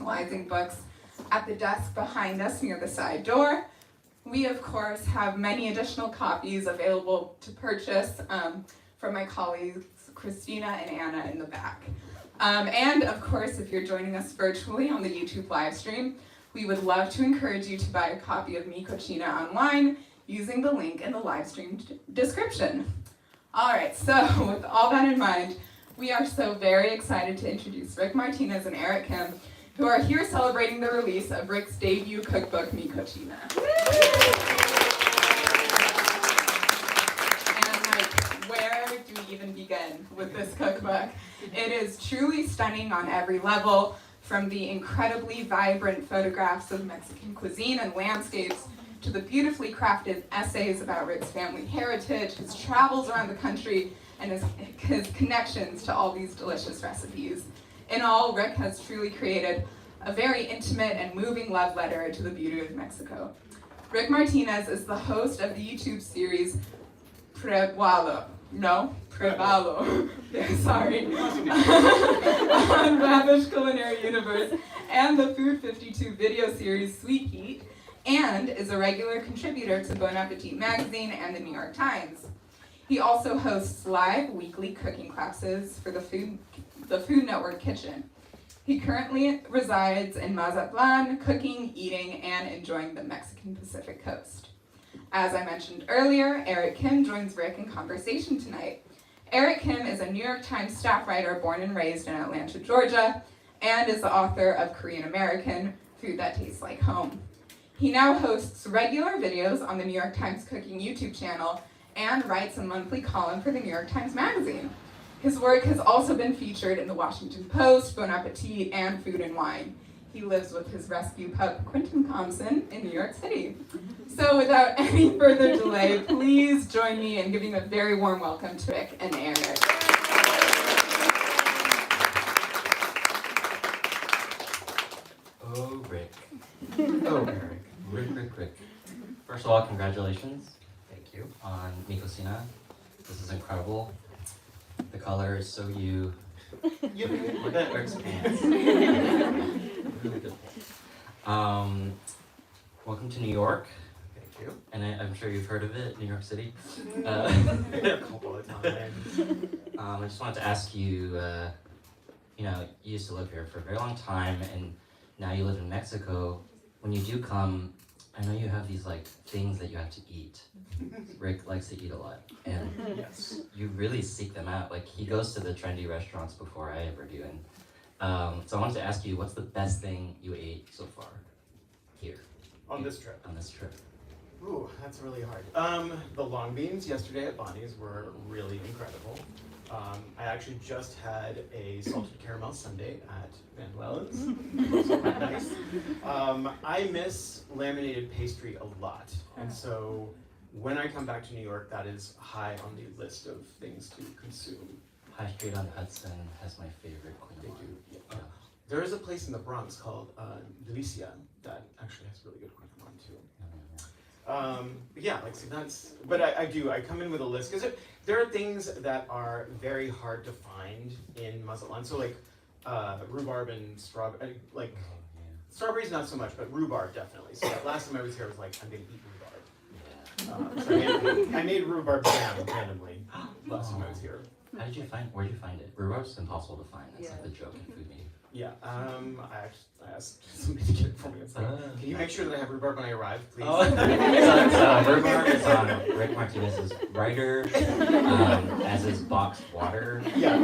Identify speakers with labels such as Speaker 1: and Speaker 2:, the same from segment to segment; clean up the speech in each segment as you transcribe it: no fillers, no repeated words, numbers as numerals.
Speaker 1: personalizing books at the desk behind us near the side door. We, of course, have many additional copies available to purchase from my colleagues Christina and Anna in the back. And, of course, if you're joining us virtually on the YouTube live stream, we would love to encourage you to buy a copy of Mi Cocina online using the link in the live stream description. All right, so with all that in mind, we are so very excited to introduce Rick Martínez and Eric Kim, who are here celebrating the release of Rick's debut cookbook, Mi Cocina. And where do we even begin with this cookbook? It is truly stunning on every level, from the incredibly vibrant photographs of Mexican cuisine and landscapes to the beautifully crafted essays about Rick's family heritage, his travels around the country, and his connections to all these delicious recipes. In all, Rick has truly created a very intimate and moving love letter to the beauty of Mexico. Rick Martínez is the host of the YouTube series Prevalo, sorry, on Lavish Culinary Universe, and the Food 52 video series Sweet Heat, and is a regular contributor to Bon Appetit magazine and the New York Times. He also hosts live weekly cooking classes for the Food Network Kitchen. He currently resides in Mazatlan, cooking, eating, and enjoying the Mexican Pacific Coast. As I mentioned earlier, Eric Kim joins Rick in conversation tonight. Eric Kim is a New York Times staff writer born and raised in Atlanta, Georgia, and is the author of Korean American, Food That Tastes Like Home. He now hosts regular videos on the New York Times Cooking YouTube channel and writes a monthly column for the New York Times Magazine. His work has also been featured in the Washington Post, Bon Appetit, and Food and Wine. He lives with his rescue pup, Quentin Thompson, in New York City. So without any further delay, please join me in giving a very warm welcome to Rick and Eric.
Speaker 2: Oh, Rick. Oh, Eric. Rick. First of all, congratulations. Thank you. On Mi Cocina. This is incredible. The color is so you. Look at Rick's pants. Really good pants. Welcome to New York. Thank you. And I'm sure you've heard of it, New York City. A couple of times. I just wanted to ask you, you used to live here for a very long time, and now you live in Mexico. When you do come, I know you have these things that you have to eat. Rick likes to eat a lot, and yes, you really seek them out. He goes to the trendy restaurants before I ever do. And so I wanted to ask you, what's the best thing you ate so far here
Speaker 3: on this trip? Ooh, that's really hard. The long beans yesterday at Bonnie's were really incredible. I actually just had a salted caramel sundae at Van Wellen's. Those are quite nice. I miss laminated pastry a lot, and so when I come back to New York, that is high on the list of things to consume.
Speaker 2: High Street on Hudson has my favorite quinoa.
Speaker 3: They do. Yeah. There is a place in the Bronx called Delicia that actually has really good quinoa too. But I come in with a list because there are things that are very hard to find in Mazatlan. So rhubarb and strawberry, strawberries not so much, but rhubarb definitely. So last time I was here, I was like, I'm gonna eat rhubarb. So I made rhubarb jam randomly last time I was here.
Speaker 2: Where'd you find it? Rhubarb's impossible to find. That's the joke in food meeting.
Speaker 3: Yeah, I asked somebody to get it for me. It's can you make sure that I have rhubarb when I arrive, please?
Speaker 2: Rhubarb is on Rick Martínez's writer, as is boxed water.
Speaker 3: Yeah,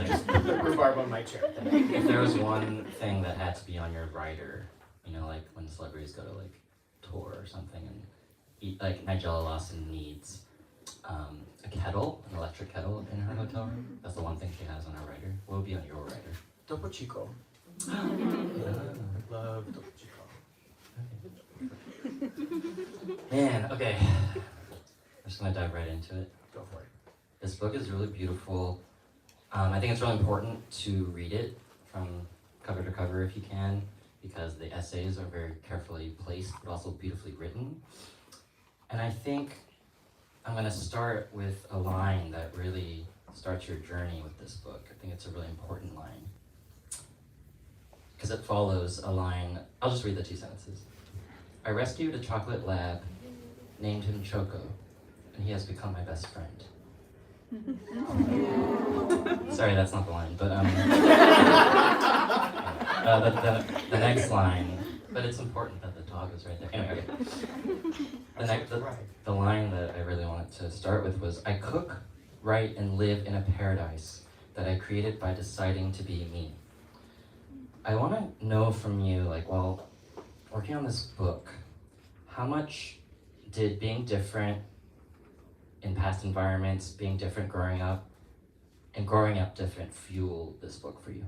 Speaker 3: just put the rhubarb on my chair.
Speaker 2: If there was one thing that had to be on your writer, when celebrities go to tour or something and eat, Nigella Lawson needs a kettle, an electric kettle in her hotel room. That's the one thing she has on her writer. What would be on your writer?
Speaker 3: Topo Chico. I love Topo Chico.
Speaker 2: Man, okay. I'm just gonna dive right into it.
Speaker 3: Go for it.
Speaker 2: This book is really beautiful. I think it's really important to read it from cover to cover if you can, because the essays are very carefully placed, but also beautifully written. And I think I'm gonna start with a line that really starts your journey with this book. I think it's a really important line. because it follows a line. I'll just read the 2 sentences. I rescued a chocolate lab, named him Choco, and he has become my best friend. Sorry, that's not the line, but the next line, but it's important that the dog is right there. Anyway, okay. The line that I really wanted to start with was, I cook, write, and live in a paradise that I created by deciding to be me. I want to know from you, like, while working on this book, how much did being different in past environments, being different growing up, and growing up different fuel this book for you?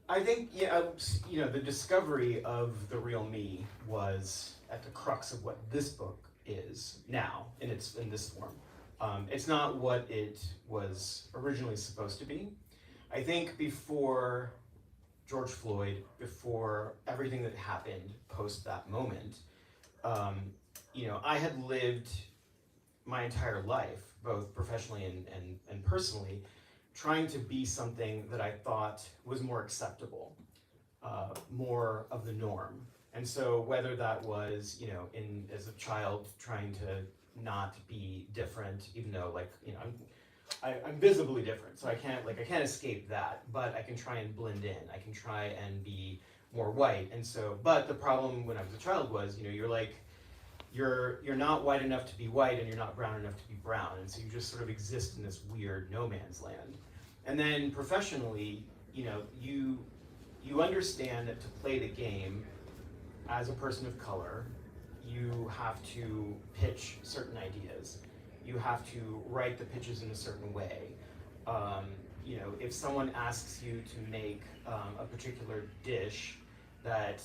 Speaker 3: I think, the discovery of the real me was at the crux of what this book is now in this form. It's not what it was originally supposed to be. I think before George Floyd, before everything that happened post that moment, I had lived my entire life, both professionally and personally, trying to be something that I thought was more acceptable, more of the norm. And so whether that was, as a child trying to not be different, even though I'm visibly different, so I can't escape that, but I can try and blend in. I can try and be more white. And so, but the problem when I was a child was, you're not white enough to be white and you're not brown enough to be brown. And so you just sort of exist in this weird no man's land. And then professionally, you understand that to play the game as a person of color, you have to pitch certain ideas. You have to write the pitches in a certain way. If someone asks you to make a particular dish that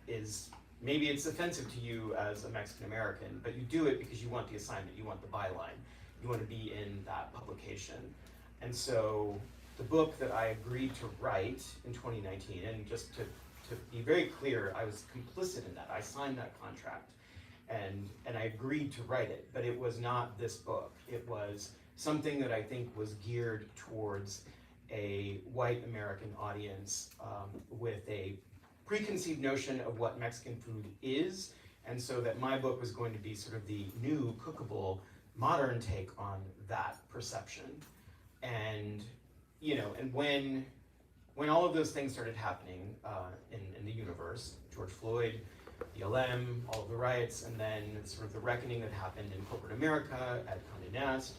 Speaker 3: is, maybe it's offensive to you as a Mexican American, but you do it because you want the assignment, you want the byline, you want to be in that publication. And so the book that I agreed to write in 2019, and just to be very clear, I was complicit in that. I signed that contract and I agreed to write it, but it was not this book. It was something that I think was geared towards a white American audience with a preconceived notion of what Mexican food is, and so that my book was going to be sort of the new, cookable, modern take on that perception. And and when all of those things started happening in the universe, George Floyd, BLM, all of the riots, and then sort of the reckoning that happened in corporate America at Condé Nast,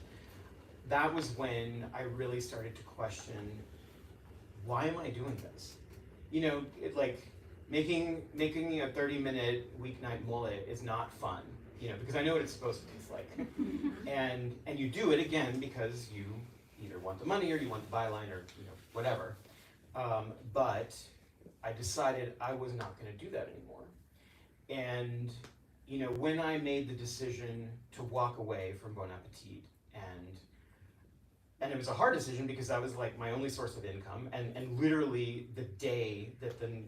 Speaker 3: that was when I really started to question, why am I doing this? Making a 30-minute weeknight mole is not fun, because I know what it's supposed to taste like. and you do it again because you either want the money or you want the byline or whatever. But I decided I was not going to do that anymore. And when I made the decision to walk away from Bon Appetit, and it was a hard decision because that was like my only source of income, and literally the day that the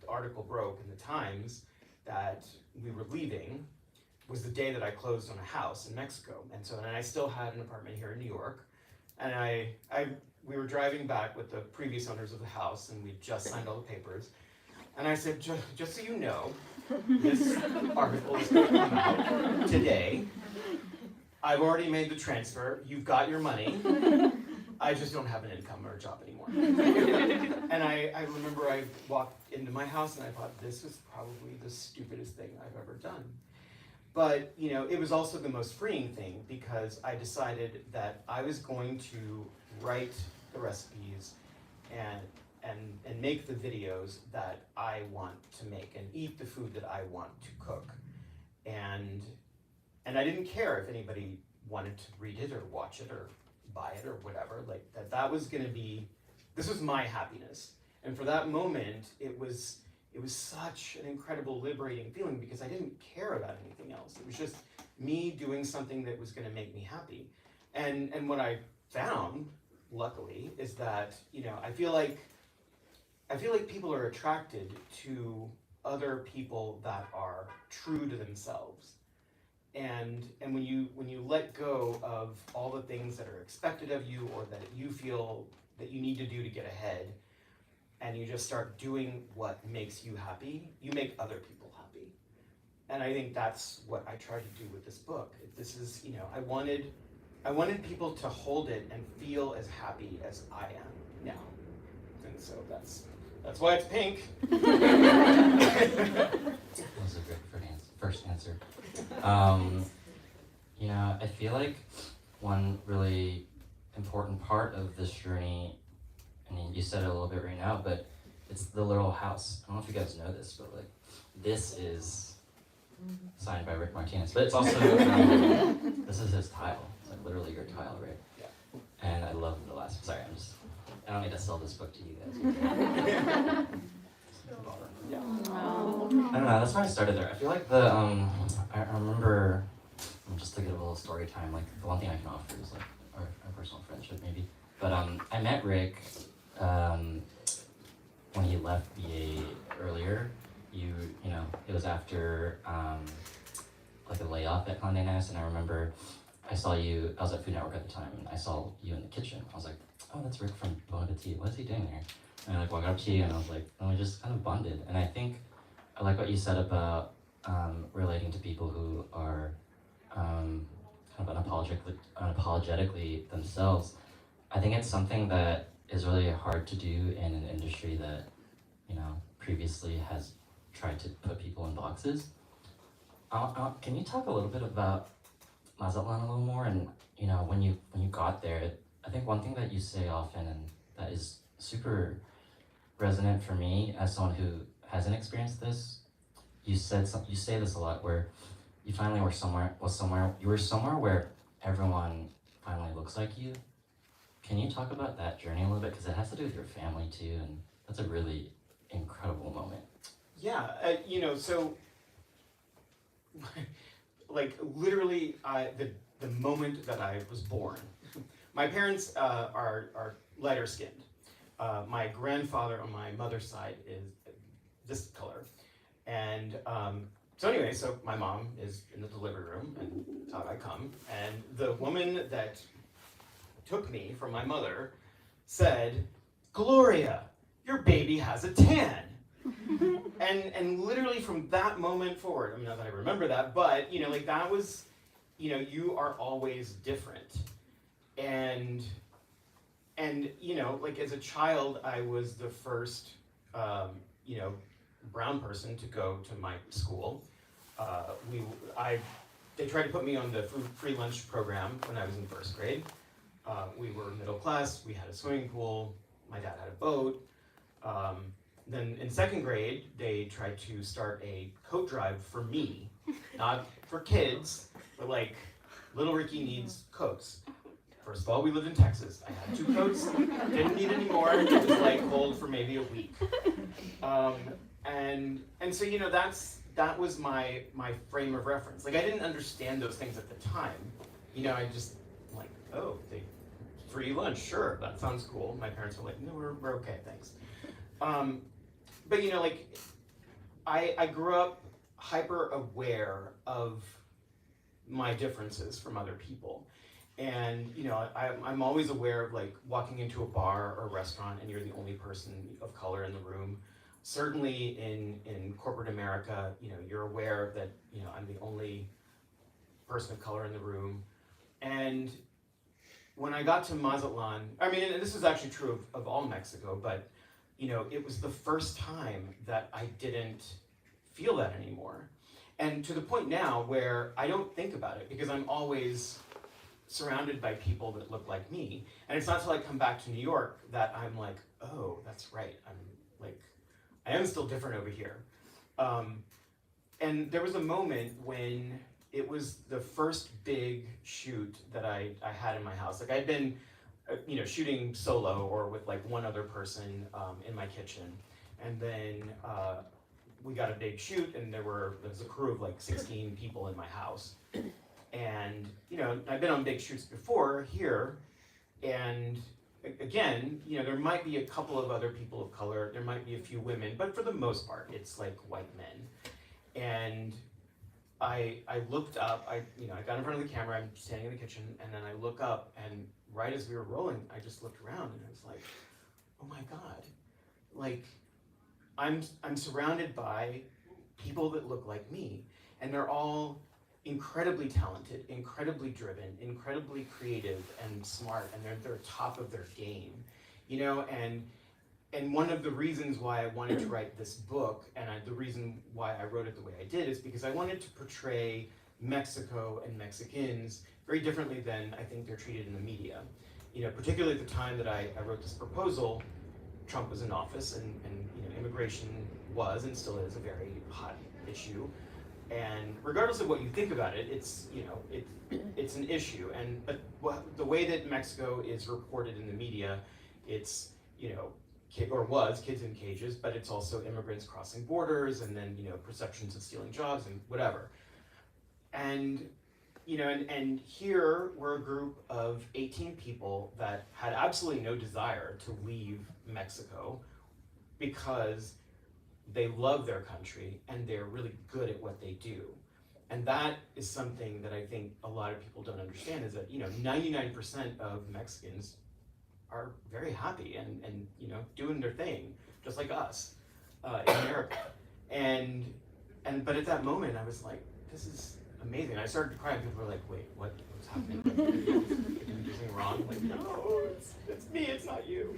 Speaker 3: article broke in the Times that we were leaving was the day that I closed on a house in Mexico. And so then I still had an apartment here in New York, and we were driving back with the previous owners of the house, and we just signed all the papers. And I said, just so you know, this article is going to come out today. I've already made the transfer. You've got your money. I just don't have an income or a job anymore. And I remember I walked into my house and I thought, this is probably the stupidest thing I've ever done. But it was also the most freeing thing, because I decided that I was going to write the recipes and make the videos that I want to make and eat the food that I want to cook. And I didn't care if anybody wanted to read it or watch it or buy it or whatever. That was going to be, this was my happiness. And for that moment, it was such an incredible, liberating feeling, because I didn't care about anything else. It was just me doing something that was going to make me happy. And what I found, luckily, is that I feel like people are attracted to other people that are true to themselves. And when you let go of all the things that are expected of you or that you feel that you need to do to get ahead, and you just start doing what makes you happy, you make other people happy. And I think that's what I try to do with this book. This is, you know, I wanted people to hold it and feel as happy as I am now. And so that's why it's pink.
Speaker 2: That was a great first answer. You know, I feel like one really important part of this journey, I mean, you said it a little bit right now, but it's the literal house. I don't know if you guys know this, but like, this is signed by Rick Martínez, but it's also, this is his tile. It's like literally your tile, right?
Speaker 3: Yeah.
Speaker 2: And I love the last, sorry, I don't need to sell this book to you guys.
Speaker 3: Yeah.
Speaker 2: I don't know, that's why I started there. I feel like I remember, just to get a little story time, like the one thing I can offer is like our personal friendship maybe. But I met Rick when he left BA earlier. You know, it was after like a layoff at Condé Nast, and I remember I saw you, I was at Food Network at the time, and I saw you in the kitchen. I was like, oh, that's Rick from Bon Appetit, what is he doing there? And I like walked up to you and I was like, and we just kind of bonded. And I think I like what you said about relating to people who are kind of unapologetically themselves. I think it's something that is really hard to do in an industry that, you know, previously has tried to put people in boxes. Can you talk a little bit about Mazatlan a little more? And, you know, when you got there, I think one thing that you say often, and that is super resonant for me as someone who hasn't experienced this, you say this a lot, where you finally were somewhere where everyone finally looks like you. Can you talk about that journey a little bit? Because it has to do with your family too, and that's a really incredible moment.
Speaker 3: Yeah, you know, so like literally the moment that I was born, my parents are lighter skinned. My grandfather on my mother's side is this color. And so anyway, so my mom is in the delivery room, and out I come. And the woman that took me from my mother said, Gloria, your baby has a tan. and literally from that moment forward, I mean, not that I remember that, but, you know, like that was, you know, you are always different. And you know, like as a child, I was the first, you know, brown person to go to my school. They tried to put me on the free lunch program when I was in first grade. We were middle class, we had a swimming pool, my dad had a boat. Then in second grade, they tried to start a coat drive for me, not for kids, but like, little Ricky needs coats. First of all, we lived in Texas. I had 2 coats, didn't need any more. It was like cold for maybe a week. And so, you know, that was my frame of reference. Like, I didn't understand those things at the time. You know, I just like, oh, free lunch, sure, that sounds cool. My parents were like, no, we're okay, thanks. But you know, like, I grew up hyper aware of my differences from other people. And you know, I'm always aware of like walking into a bar or a restaurant and you're the only person of color in the room. Certainly in corporate America, you know, you're aware that, you know, I'm the only person of color in the room. And when I got to Mazatlan, I mean, and this is actually true of all Mexico, but you know, it was the first time that I didn't feel that anymore. And to the point now where I don't think about it because I'm always surrounded by people that look like me. And it's not till I come back to New York that I'm like, oh, that's right. I am still different over here. And there was a moment when it was the first big shoot that I had in my house. Like I'd been, you know, shooting solo or with like one other person in my kitchen. And then we got a big shoot and there was a crew of like 16 people in my house. And, you know, I've been on big shoots before here, and again, you know, there might be a couple of other people of color, there might be a few women, but for the most part, it's like white men. And I looked up, I got in front of the camera, I'm standing in the kitchen, and then I look up, and right as we were rolling, I just looked around, and I was like, oh my God, like, I'm surrounded by people that look like me, and they're all incredibly talented, incredibly driven, incredibly creative and smart, and they're top of their game, you know. And one of the reasons why I wanted to write this book, and the reason why I wrote it the way I did, is because I wanted to portray Mexico and Mexicans very differently than I think they're treated in the media. You know, particularly at the time that I wrote this proposal, Trump was in office, and you know, immigration was and still is a very hot issue. And regardless of what you think about it, it's, you know, it's an issue. But the way that Mexico is reported in the media, it's, you know, kids in cages, but it's also immigrants crossing borders, and then, you know, perceptions of stealing jobs and whatever. And, you know, and here we're a group of 18 people that had absolutely no desire to leave Mexico because they love their country and they're really good at what they do. And that is something that I think a lot of people don't understand, is that, you know, 99% of Mexicans are very happy and you know, doing their thing, just like us in America. But at that moment I was like, this is amazing. I started to cry, and people were like, wait, what's happening? Did you do something wrong? Like, no, it's me, it's not you.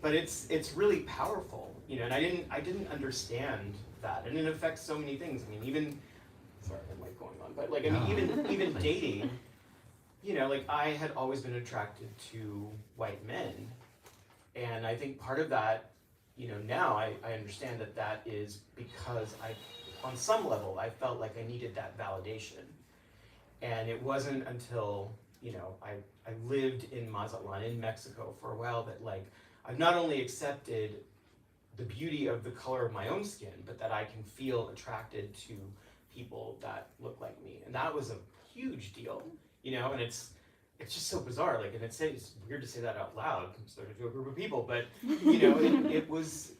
Speaker 3: But it's really powerful, you know, and I didn't understand that, and it affects so many things. I mean, even, sorry, I'm like going on, but like, I mean, even dating, you know, like, I had always been attracted to white men, and I think part of that, you know, now I understand that is because on some level, I felt like I needed that validation. And it wasn't until, you know, I lived in Mazatlan, in Mexico for a while, that, like, I've not only accepted the beauty of the color of my own skin, but that I can feel attracted to people that look like me. And that was a huge deal, you know, and it's just so bizarre. Like, and it's weird to say that out loud, considering to a group of people, but, you know, it was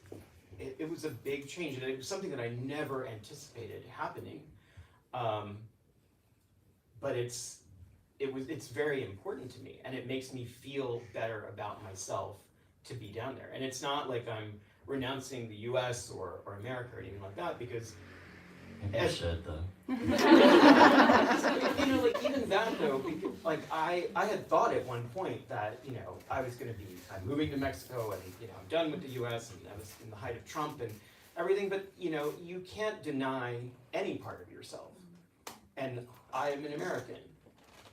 Speaker 3: a big change, and it was something that I never anticipated happening. But it's very important to me, and it makes me feel better about myself to be down there. And it's not like I'm renouncing the US or America or anything like that, because
Speaker 2: maybe I should, though.
Speaker 3: You know, like, even that though, because, like, I had thought at one point that, you know, I'm moving to Mexico, and, you know, I'm done with the US, and I was in the height of Trump and everything, but, you know, you can't deny any part of yourself. And I am an American,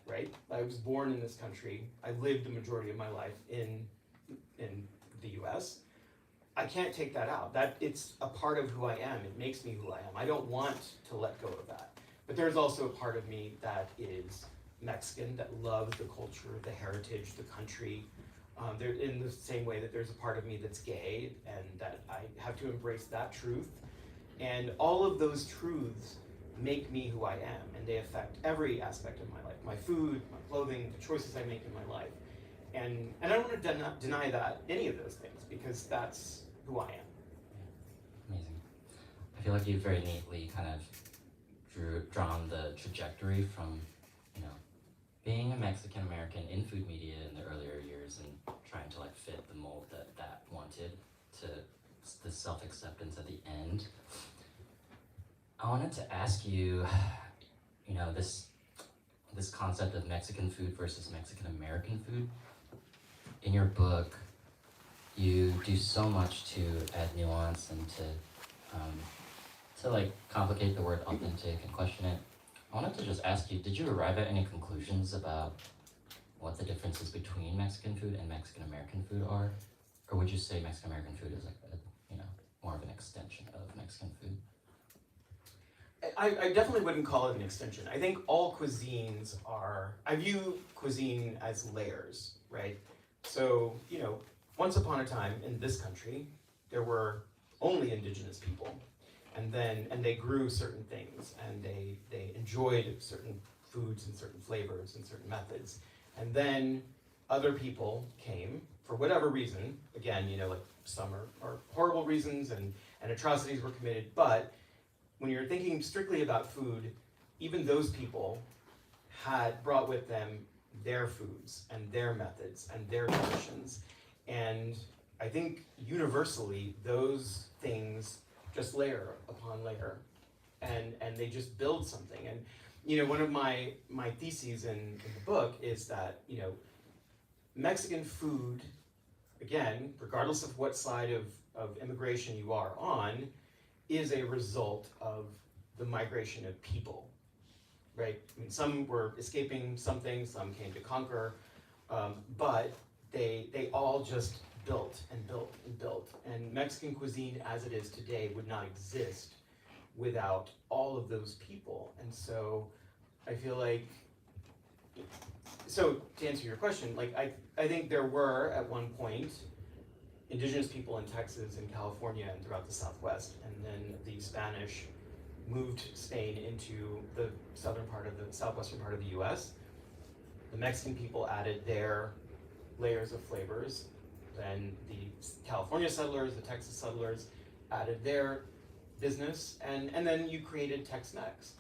Speaker 3: right? I was born in this country. I lived the majority of my life in the US. I can't take that out. That it's a part of who I am. It makes me who I am. I don't want to let go of that. But there's also a part of me that is Mexican, that loves the culture, the heritage, the country. They're in the same way that there's a part of me that's gay, and that I have to embrace that truth. And all of those truths make me who I am, and they affect every aspect of my life. My food, my clothing, the choices I make in my life. And I don't want to deny that, any of those things, because that's who I am.
Speaker 2: Yeah. Amazing. I feel like you very neatly kind of drawn the trajectory from, you know, being a Mexican American in food media in the earlier years and trying to, like, fit the mold that wanted, to the self-acceptance at the end. I wanted to ask you, you know, this concept of Mexican food versus Mexican American food. In your book, you do so much to add nuance and to like complicate the word authentic and question it. I wanted to just ask you, did you arrive at any conclusions about what the differences between Mexican food and Mexican American food are? Or would you say Mexican American food is like more of an extension of Mexican food?
Speaker 3: I definitely wouldn't call it an extension. I think all cuisines I view cuisine as layers, right? So, you know, once upon a time in this country, there were only indigenous people, and they grew certain things, and they enjoyed certain foods and certain flavors and certain methods. And then other people came for whatever reason. Again, you know, like, some are horrible reasons, and atrocities were committed, but when you're thinking strictly about food, even those people had brought with them their foods and their methods and their traditions. And I think universally those things just layer upon layer, and they just build something. And you know, one of my theses in the book is that, you know, Mexican food, again, regardless of what side of immigration you are on, is a result of the migration of people, right? I mean, some were escaping something, some came to conquer, but they all just built and built and built. And Mexican cuisine as it is today would not exist without all of those people. And so I feel like, so to answer your question, like I think there were at one point indigenous people in Texas and California and throughout the Southwest, and then the Spanish moved Spain into the southwestern part of the US. The Mexican people added their layers of flavors. Then the California settlers, the Texas settlers added their business, and then you created Tex-Mex.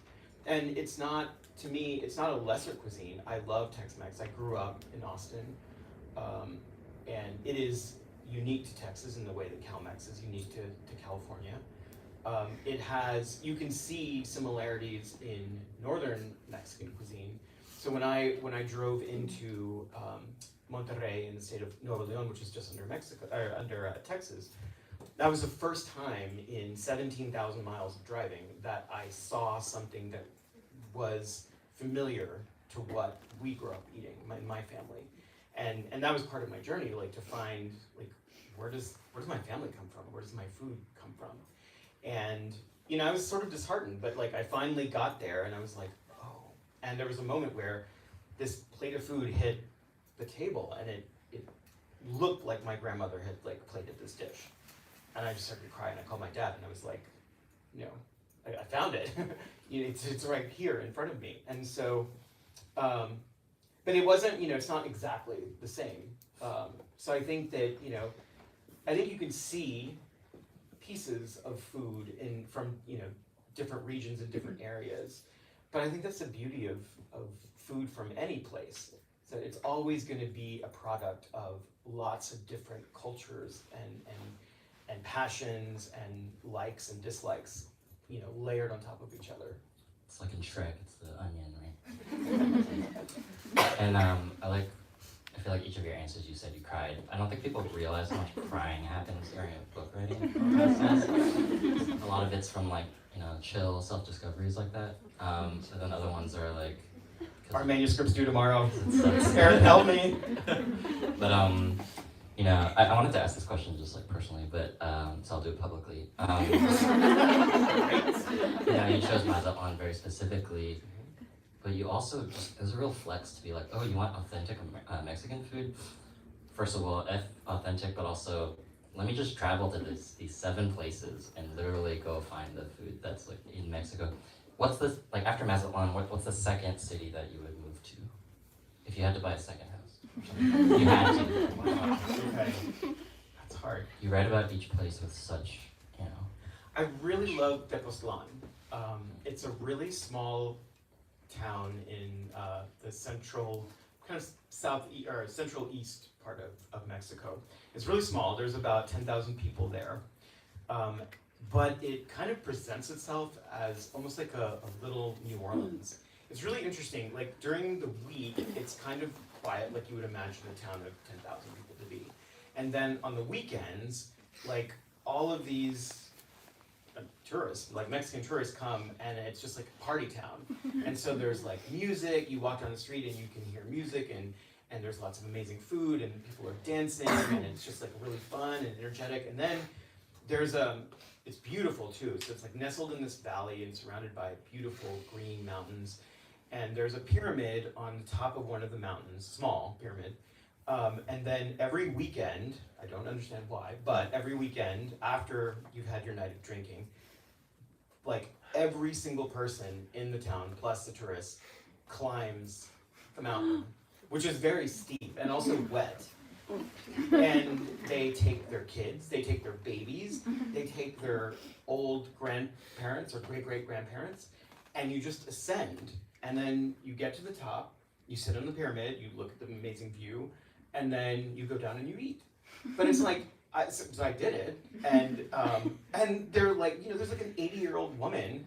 Speaker 3: And it's not, to me, it's not a lesser cuisine. I love Tex-Mex. I grew up in Austin, and it is unique to Texas in the way that Cal-Mex is unique to California. It has, you can see similarities in northern Mexican cuisine. So when I drove into Monterrey in the state of Nuevo León, which is just under Texas, that was the first time in 17,000 miles of driving that I saw something that was familiar to what we grew up eating in my family, and that was part of my journey, like to find like where does my family come from? Where does my food come from? And you know, I was sort of disheartened, but like I finally got there, and I was like, oh. And there was a moment where this plate of food hit the table, and it looked like my grandmother had like plated this dish, and I just started to cry, and I called my dad, and I was like, you know, I found it. You know, it's right here in front of me. And so, but it wasn't, you know, it's not exactly the same. So I think that, you know, I think you can see pieces of food from, you know, different regions and different areas. But I think that's the beauty of food from any place. So it's always going to be a product of lots of different cultures and passions and likes and dislikes, you know, layered on top of each other.
Speaker 2: It's like in Shrek, it's the onion, right? And I feel like each of your answers you said you cried. I don't think people realize how much crying happens during a book writing process. A lot of it's from like, you know, chill self-discoveries like that. But then other ones are like,
Speaker 3: our manuscript's due tomorrow.
Speaker 2: It's
Speaker 3: Aaron, help me.
Speaker 2: But you know, I wanted to ask this question just like personally, but so I'll do it publicly. You know, you chose Mazatlan very specifically, but you also just, it was a real flex to be like, oh, you want authentic Mexican food? First of all, authentic, but also let me just travel to these 7 places and literally go find the food that's like in Mexico. What's this, like after Mazatlan, what's the second city that you would move to? If you had to buy a second house. You had to.
Speaker 3: Wow. Okay. That's hard.
Speaker 2: You write about each place with such, you know.
Speaker 3: I really love Tepoztlan. It's a really small town in the central, kind of central east part of Mexico. It's really small. There's about 10,000 people there. But it kind of presents itself as almost like a little New Orleans. It's really interesting. Like during the week, it's kind of quiet, like you would imagine a town of 10,000 people to be. And then on the weekends, like all of these tourists, like Mexican tourists come, and it's just like a party town. And so there's like music, you walk down the street and you can hear music, and there's lots of amazing food, and people are dancing, and it's just like really fun and energetic. And then there's it's beautiful too. So it's like nestled in this valley and surrounded by beautiful green mountains. And there's a pyramid on the top of one of the mountains, small pyramid. And then every weekend, I don't understand why, but every weekend after you've had your night of drinking, like every single person in the town, plus the tourists, climbs the mountain, which is very steep and also wet. And they take their kids, they take their babies, they take their old grandparents or great-great-grandparents, and you just ascend. And then you get to the top, you sit on the pyramid, you look at the amazing view, and then you go down and you eat. But it's like, So I did it, and they're like, there's like an 80-year-old woman,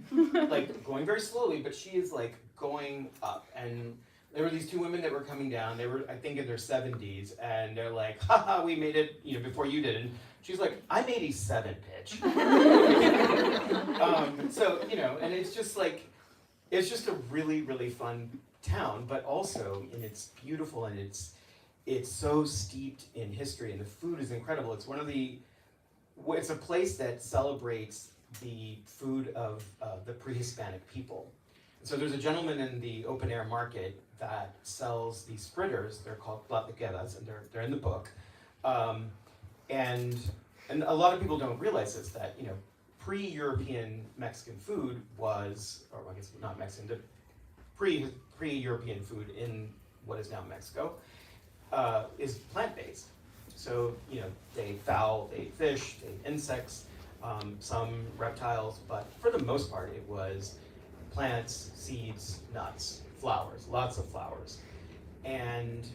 Speaker 3: like going very slowly, but she is like going up, and there were these two women that were coming down. They were, I think, in their 70s, and they're like, haha, we made it, before you did. And she's like, I'm 87, bitch. So, and it's just like, it's just a really, really fun town, but also, and it's beautiful, and it's so steeped in history, and the food is incredible. It's a place that celebrates the food of the pre-Hispanic people. So there's a gentleman in the open air market that sells these fritters. They're called platiqueras, and they're in the book. And a lot of people don't realize this, that pre-European Mexican food was, or I guess not Mexican, the pre-European food in what is now Mexico is plant-based. So they ate fowl, they ate fish, they ate insects, some reptiles, but for the most part it was plants, seeds, nuts, flowers, lots of flowers. And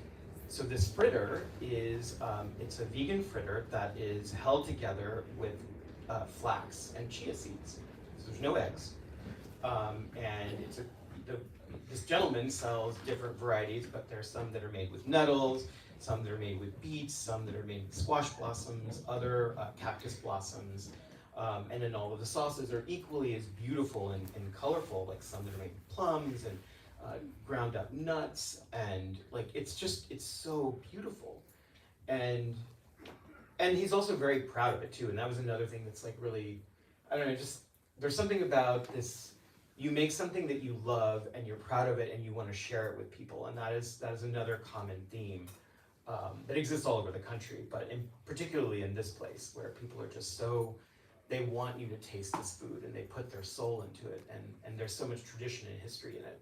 Speaker 3: so this fritter is, it's a vegan fritter that is held together with flax and chia seeds. So there's no eggs. And this gentleman sells different varieties, but there's some that are made with nettles, some that are made with beets, some that are made with squash blossoms, other cactus blossoms. And then all of the sauces are equally as beautiful and colorful, like some that are made with plums and ground up nuts, and like it's so beautiful. And he's also very proud of it too, and that was another thing that's like really, I don't know, just there's something about this, you make something that you love and you're proud of it and you want to share it with people, and that is another common theme that exists all over the country, but particularly in this place where people are just so, they want you to taste this food and they put their soul into it, and there's so much tradition and history in it.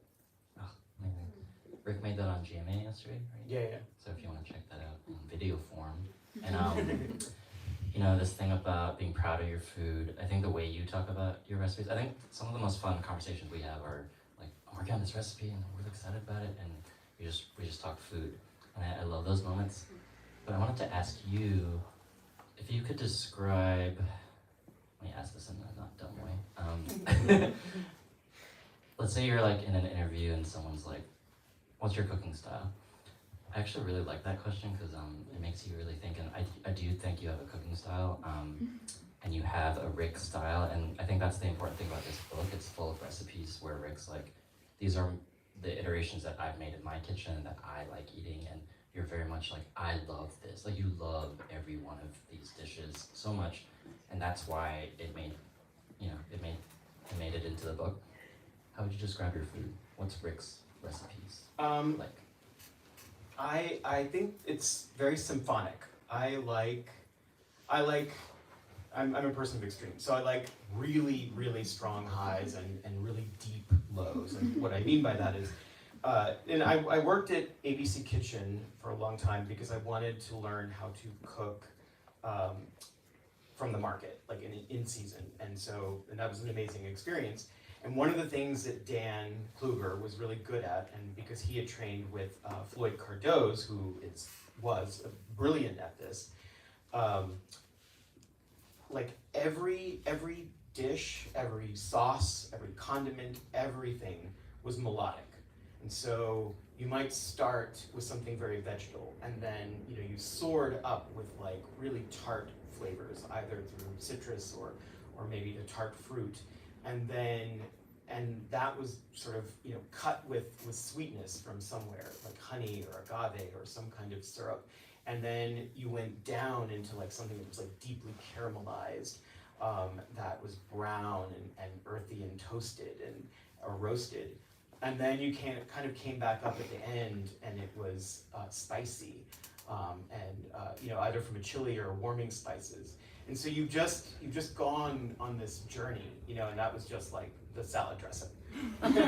Speaker 2: Oh, amazing. Rick made that on GMA yesterday, right?
Speaker 3: Yeah.
Speaker 2: So if you want to check that out in video form. And this thing about being proud of your food, I think the way you talk about your recipes, I think some of the most fun conversations we have are like, I'm working on this recipe and we're really excited about it, and we just talk food. And I love those moments. But I wanted to ask you, if you could describe, let me ask this in a not dumb way. Let's say you're like in an interview and someone's like, what's your cooking style? I actually really like that question because it makes you really think, and I do think you have a cooking style, and you have a Rick style, and I think that's the important thing about this book. It's full of recipes where Rick's like, these are the iterations that I've made in my kitchen that I like eating, and you're very much like, I love this. Like, you love every one of these dishes so much, and that's why it made it into the book. How would you describe your food? What's Rick's recipes like?
Speaker 3: I think it's very symphonic. I'm a person of extremes, so I like really, really strong highs and really deep lows. And what I mean by that is, and I worked at ABC Kitchen for a long time because I wanted to learn how to cook from the market, like in season. And that was an amazing experience. And one of the things that Dan Kluger was really good at, and because he had trained with Floyd Cardoz, who was brilliant at this, like every dish, every sauce, every condiment, everything was melodic. And so you might start with something very vegetal, and then you soared up with like really tart flavors, either through citrus or maybe the tart fruit. And that was sort of cut with sweetness from somewhere, like honey or agave or some kind of syrup. And then you went down into like something that was like deeply caramelized, that was brown and earthy and toasted or roasted. And then you kind of came back up at the end, and it was spicy, either from a chili or warming spices. And so you've just gone on this journey, and that was just like the salad dressing. and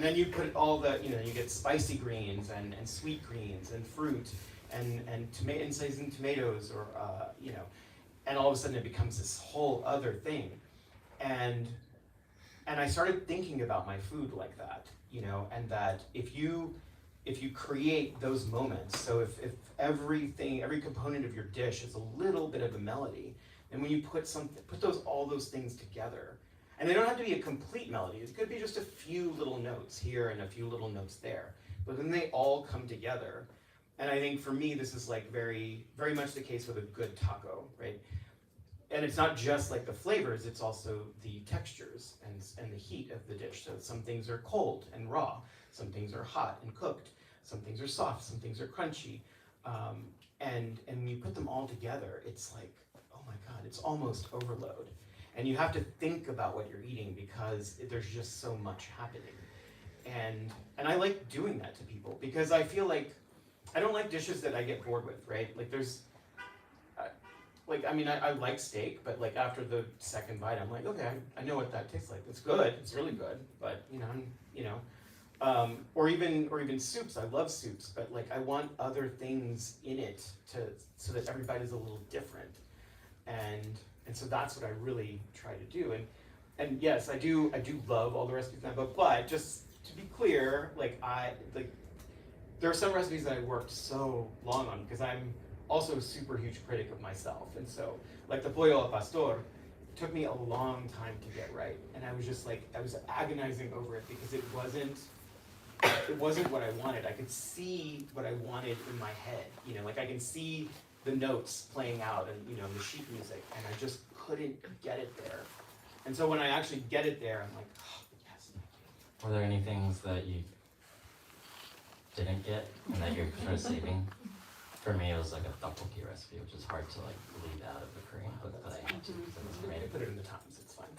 Speaker 3: then you put all the, you get spicy greens and sweet greens and fruit and seasoned tomatoes, or and all of a sudden it becomes this whole other thing. And I started thinking about my food like that, and that if if you create those moments, so if every component of your dish is a little bit of a melody, and when you put all those things together, and they don't have to be a complete melody, it could be just a few little notes here and a few little notes there, but then they all come together. And I think for me, this is like very, very much the case with a good taco, right? And it's not just like the flavors, it's also the textures and the heat of the dish. So some things are cold and raw, some things are hot and cooked, some things are soft, some things are crunchy. And when you put them all together, it's like, oh my God, it's almost overload. And you have to think about what you're eating because there's just so much happening. And I like doing that to people because I feel like, I don't like dishes that I get bored with, right? Like I like steak, but like after the second bite, I'm like, okay, I know what that tastes like. It's good, it's really good, but or even soups. I love soups, but like I want other things in it so that every bite is a little different, and so that's what I really try to do. And yes, I do love all the recipes in that book, but just to be clear, there are some recipes that I worked so long on because I'm also a super huge critic of myself. And so, like the pollo al pastor, took me a long time to get right. And I was just like, I was agonizing over it because it wasn't what I wanted. I could see what I wanted in my head. Like I can see the notes playing out and, the sheet music, and I just couldn't get it there. And so when I actually get it there, I'm like, oh, yes.
Speaker 2: Were there any things that you didn't get and that you're sort of saving? For me, it was like a tteokbokki recipe, which is hard to like leave out of the Korean book, but I had to.
Speaker 3: I made it, put it in the Times, it's fine.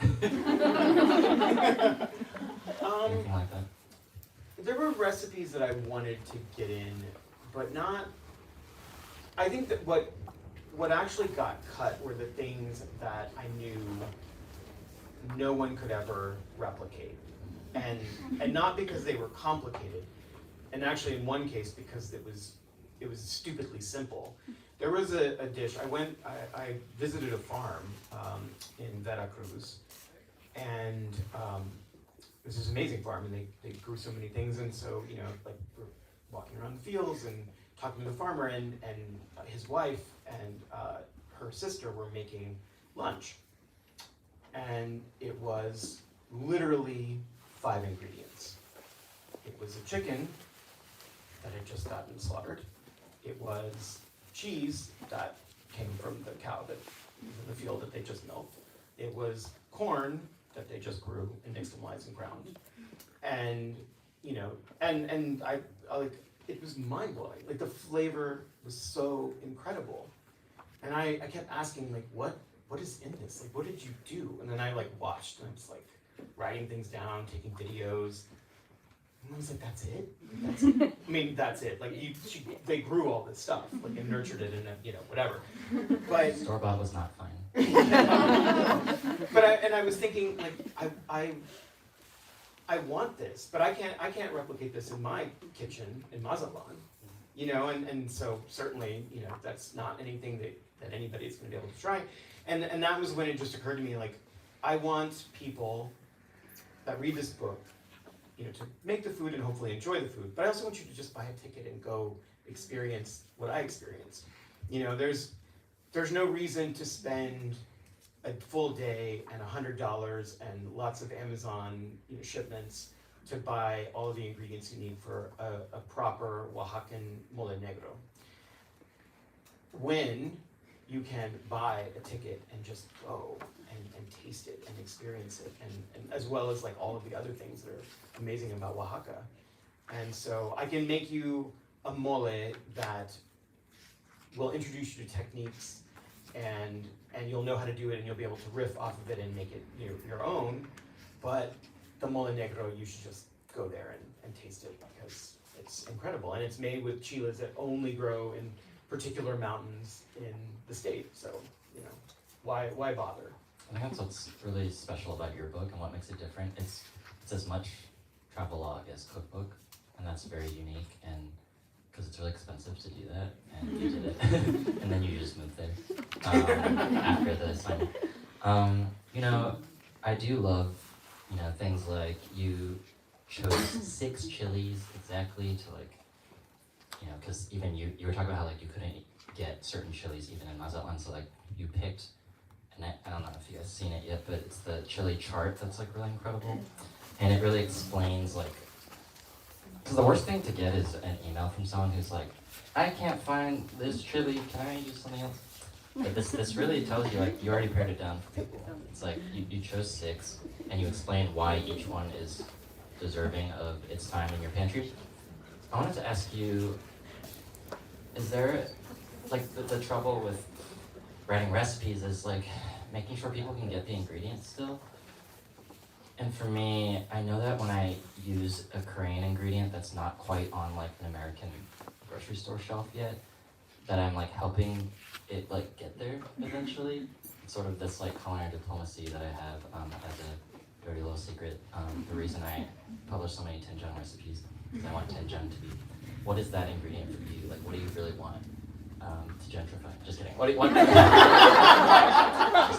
Speaker 2: Anything like that?
Speaker 3: There were recipes that I wanted to get in, but not. I think that what actually got cut were the things that I knew no one could ever replicate, and not because they were complicated, and actually in one case because it was stupidly simple. There was a dish, I visited a farm in Veracruz, and it was this amazing farm, and they grew so many things, and so, we're walking around the fields and talking to the farmer, and his wife and her sister were making lunch. And it was literally 5 ingredients. It was a chicken that had just gotten slaughtered. It was cheese that came from the cow that was in the field that they just milked. It was corn that they just grew and nixtamalized and ground. And and I like, it was mind blowing. Like the flavor was so incredible. And I kept asking, like, what is in this? Like, what did you do? And then I like watched, and I was like writing things down, taking videos. And I was like, that's it? That's it. Like, they grew all this stuff, like, and nurtured it, and whatever. But
Speaker 2: Store-bought was not fine.
Speaker 3: But I was thinking, like, I want this, but I can't replicate this in my kitchen in Mazatlan, and so certainly, that's not anything that anybody's going to be able to try. And that was when it just occurred to me, like, I want people that read this book, to make the food and hopefully enjoy the food, but I also want you to just buy a ticket and go experience what I experienced. There's no reason to spend a full day and $100 and lots of Amazon shipments to buy all of the ingredients you need for a proper Oaxacan mole negro, when you can buy a ticket and just go and taste it and experience it, and as well as like all of the other things that are amazing about Oaxaca. And so I can make you a mole that will introduce you to techniques, and you'll know how to do it, and you'll be able to riff off of it and make it your own. But the mole negro, you should just go there and taste it because it's incredible. And it's made with chiles that only grow in particular mountains in the state. So, why bother?
Speaker 2: I think that's what's really special about your book and what makes it different. It's as much travelogue as cookbook, and that's very unique, and because it's really expensive to do that, and you did it, and then you just moved there after the assignment. I do love, things like you chose 6 chilies exactly to like you know, because even you were talking about how like you couldn't get certain chilies even in Mazatlan, so like you picked, and I don't know if you guys seen it yet, but it's the chili chart that's like really incredible, and it really explains like, because the worst thing to get is an email from someone who's like, I can't find this chili, can I use something else? But this really tells you like you already pared it down for people. It's like you chose 6 and you explain why each one is deserving of its time in your pantry. I wanted to ask you, is there like the trouble with writing recipes is like making sure people can get the ingredients still? And for me, I know that when I use a Korean ingredient that's not quite on like an American grocery store shelf yet, that I'm like helping it like get there eventually. It's sort of this like culinary diplomacy that I have as a dirty little secret. The reason I publish so many Tinjang recipes is I want Tinjang to be, what is that ingredient for you? Like what do you really want to gentrify? Just kidding. What just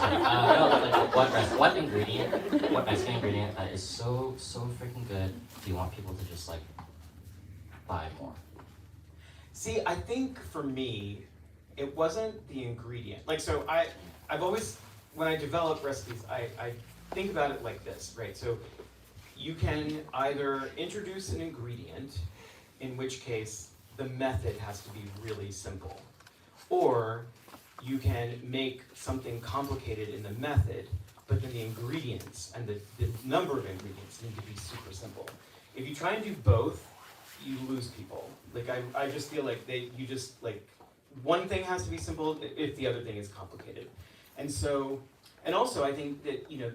Speaker 2: kidding. No, like what ingredient, what Mexican ingredient that is so freaking good do you want people to just like buy more?
Speaker 3: See, I think for me, it wasn't the ingredient. Like, so I've always, when I develop recipes, I think about it like this, right? So you can either introduce an ingredient, in which case the method has to be really simple, or you can make something complicated in the method, but then the ingredients and the number of ingredients need to be super simple. If you try and do both, you lose people. Like I just feel like you just like, one thing has to be simple if the other thing is complicated. And so, and also I think that, you know,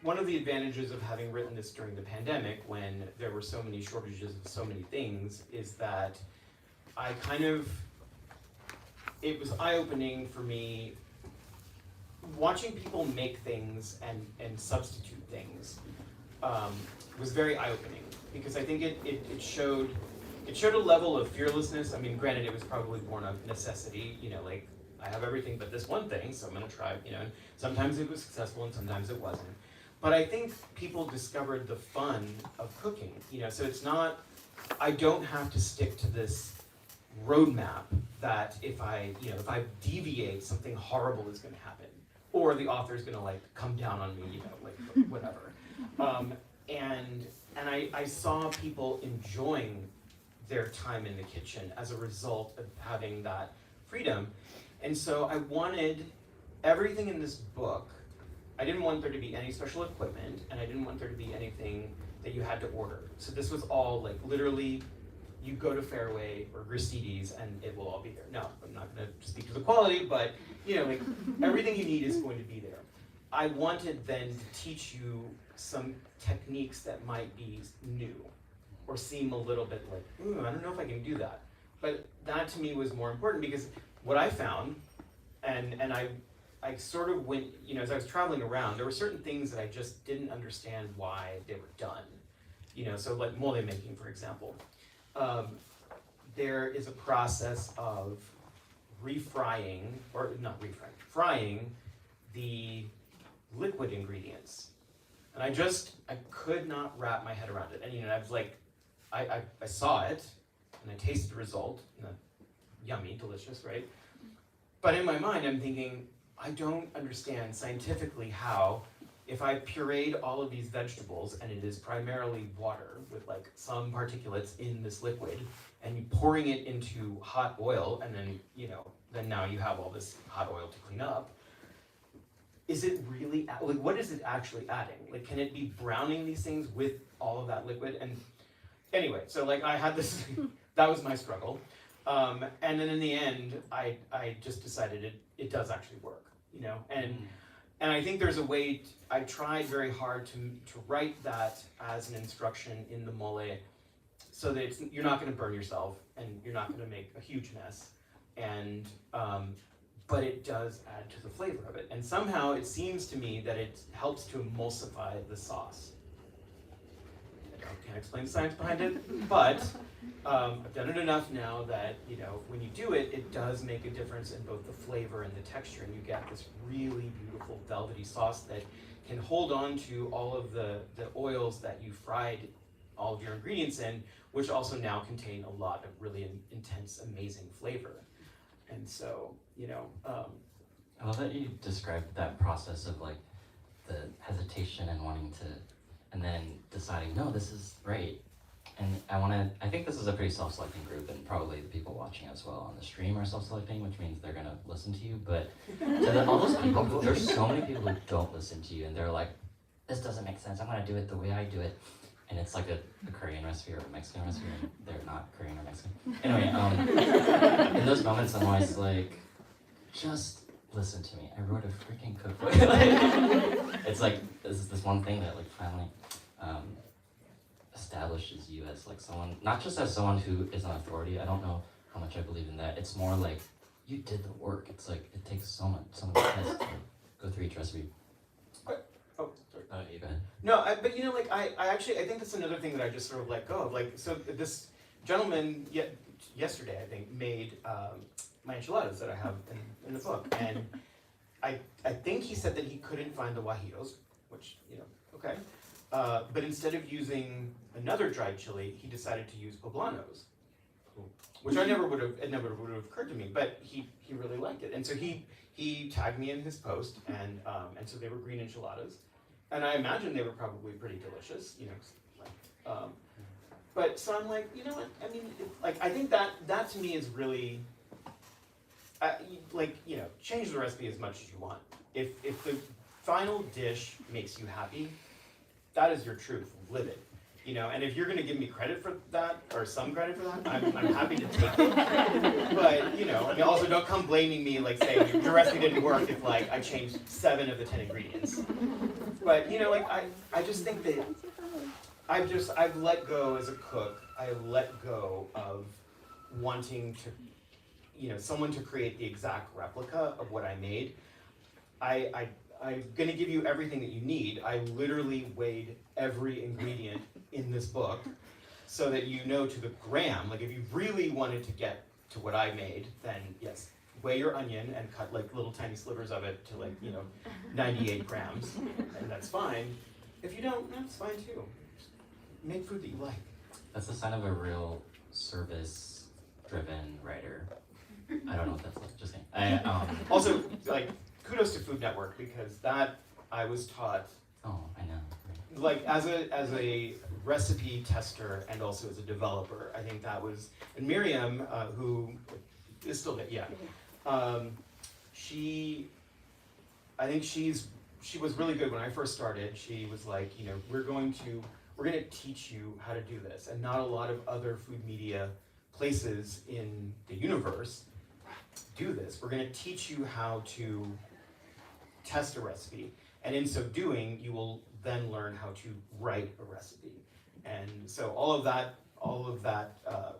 Speaker 3: one of the advantages of having written this during the pandemic when there were so many shortages of so many things is that I kind of, it was eye-opening for me watching people make things and substitute things was very eye-opening, because I think it showed a level of fearlessness. I mean, granted, it was probably born of necessity, you know, like I have everything but this one thing, so I'm gonna try, you know, and sometimes it was successful and sometimes it wasn't. But I think people discovered the fun of cooking, you know, so it's not, I don't have to stick to this roadmap that if I deviate, something horrible is gonna happen, or the author's gonna like come down on me, you know, like whatever. And I saw people enjoying their time in the kitchen as a result of having that freedom. And so I wanted everything in this book, I didn't want there to be any special equipment, and I didn't want there to be anything that you had to order. So this was all like literally, you go to Fairway or Gristedes and it will all be there. No, I'm not gonna speak to the quality, but you know, like everything you need is going to be there. I wanted then to teach you some techniques that might be new or seem a little bit like, ooh, I don't know if I can do that. But that to me was more important, because what I found, and I sort of went, you know, as I was traveling around, there were certain things that I just didn't understand why they were done. You know, so like mole making, for example. There is a process of refrying, or not refrying, frying the liquid ingredients. And I could not wrap my head around it. And you know, I was like, I saw it, and I tasted the result, and yummy, delicious, right? But in my mind, I'm thinking, I don't understand scientifically how, if I pureed all of these vegetables, and it is primarily water with like some particulates in this liquid, and you pouring it into hot oil, and then, you know, then now you have all this hot oil to clean up. Is it really, like, what is it actually adding? Like, can it be browning these things with all of that liquid? And anyway, so like I had this, that was my struggle. And then in the end, I just decided it does actually work, you know? And I think there's a way, I tried very hard to write that as an instruction in the mole, so that you're not gonna burn yourself, and you're not gonna make a huge mess. And, but it does add to the flavor of it. And somehow it seems to me that it helps to emulsify the sauce. I can't explain the science behind it, but I've done it enough now that, you know, when you do it, it does make a difference in both the flavor and the texture, and you get this really beautiful velvety sauce that can hold on to all of the oils that you fried all of your ingredients in, which also now contain a lot of really intense, amazing flavor. And so, you know,
Speaker 2: I love that you described that process of like the hesitation and wanting to, and then deciding, no, this is right. And I think this is a pretty self-selecting group, and probably the people watching as well on the stream are self-selecting, which means they're gonna listen to you. But all those people, there's so many people who don't listen to you, and they're like, this doesn't make sense, I'm gonna do it the way I do it. And it's like a Korean recipe or a Mexican recipe, and they're not Korean or Mexican. Anyway, in those moments, I'm always like, just listen to me. I wrote a freaking cookbook. It's like, this one thing that like finally establishes you as like someone, not just as someone who is an authority. I don't know how much I believe in that. It's more like, you did the work. It's like, it takes so much test to go through each recipe.
Speaker 3: oh, sorry.
Speaker 2: You go ahead.
Speaker 3: No, but you know, like I actually, I think that's another thing that I just sort of let go of. Like, so this gentleman yesterday, I think, made my enchiladas that I have in the book, and I think he said that he couldn't find the guajiros, which, you know, okay. But instead of using another dried chili, he decided to use poblanos, which it never would have occurred to me. But he really liked it, and so he tagged me in his post, and so they were green enchiladas, and I imagine they were probably pretty delicious, you know. But so I'm like, you know what? I mean, I think that to me is really, like, you know, change the recipe as much as you want. If the final dish makes you happy, that is your truth. Live it. You know, and if you're going to give me credit for that, or some credit for that, I'm happy to take it. But, you know, I mean, also don't come blaming me, like, saying your recipe didn't work if, like, I changed 7 of the 10 ingredients. But, you know, like, I just think that I've let go as a cook. I let go of wanting to, you know, someone to create the exact replica of what I made. I'm going to give you everything that you need. I literally weighed every ingredient in this book so that you know to the gram. Like, if you really wanted to get to what I made, then yes, weigh your onion and cut like little tiny slivers of it to, like, you know, 98 grams, and that's fine. If you don't, that's fine too. Just make food that you like.
Speaker 2: That's the sign of a real service-driven writer. I don't know if that's like, just kidding.
Speaker 3: Also, like, kudos to Food Network, because that I was taught.
Speaker 2: Oh, I know.
Speaker 3: Like, as a recipe tester and also as a developer, I think that was, and Miriam, who is still there, yeah. I think she was really good when I first started. She was like, you know, we're going to teach you how to do this, and not a lot of other food media places in the universe do this. We're going to teach you how to test a recipe, and in so doing, you will then learn how to write a recipe. And so all of that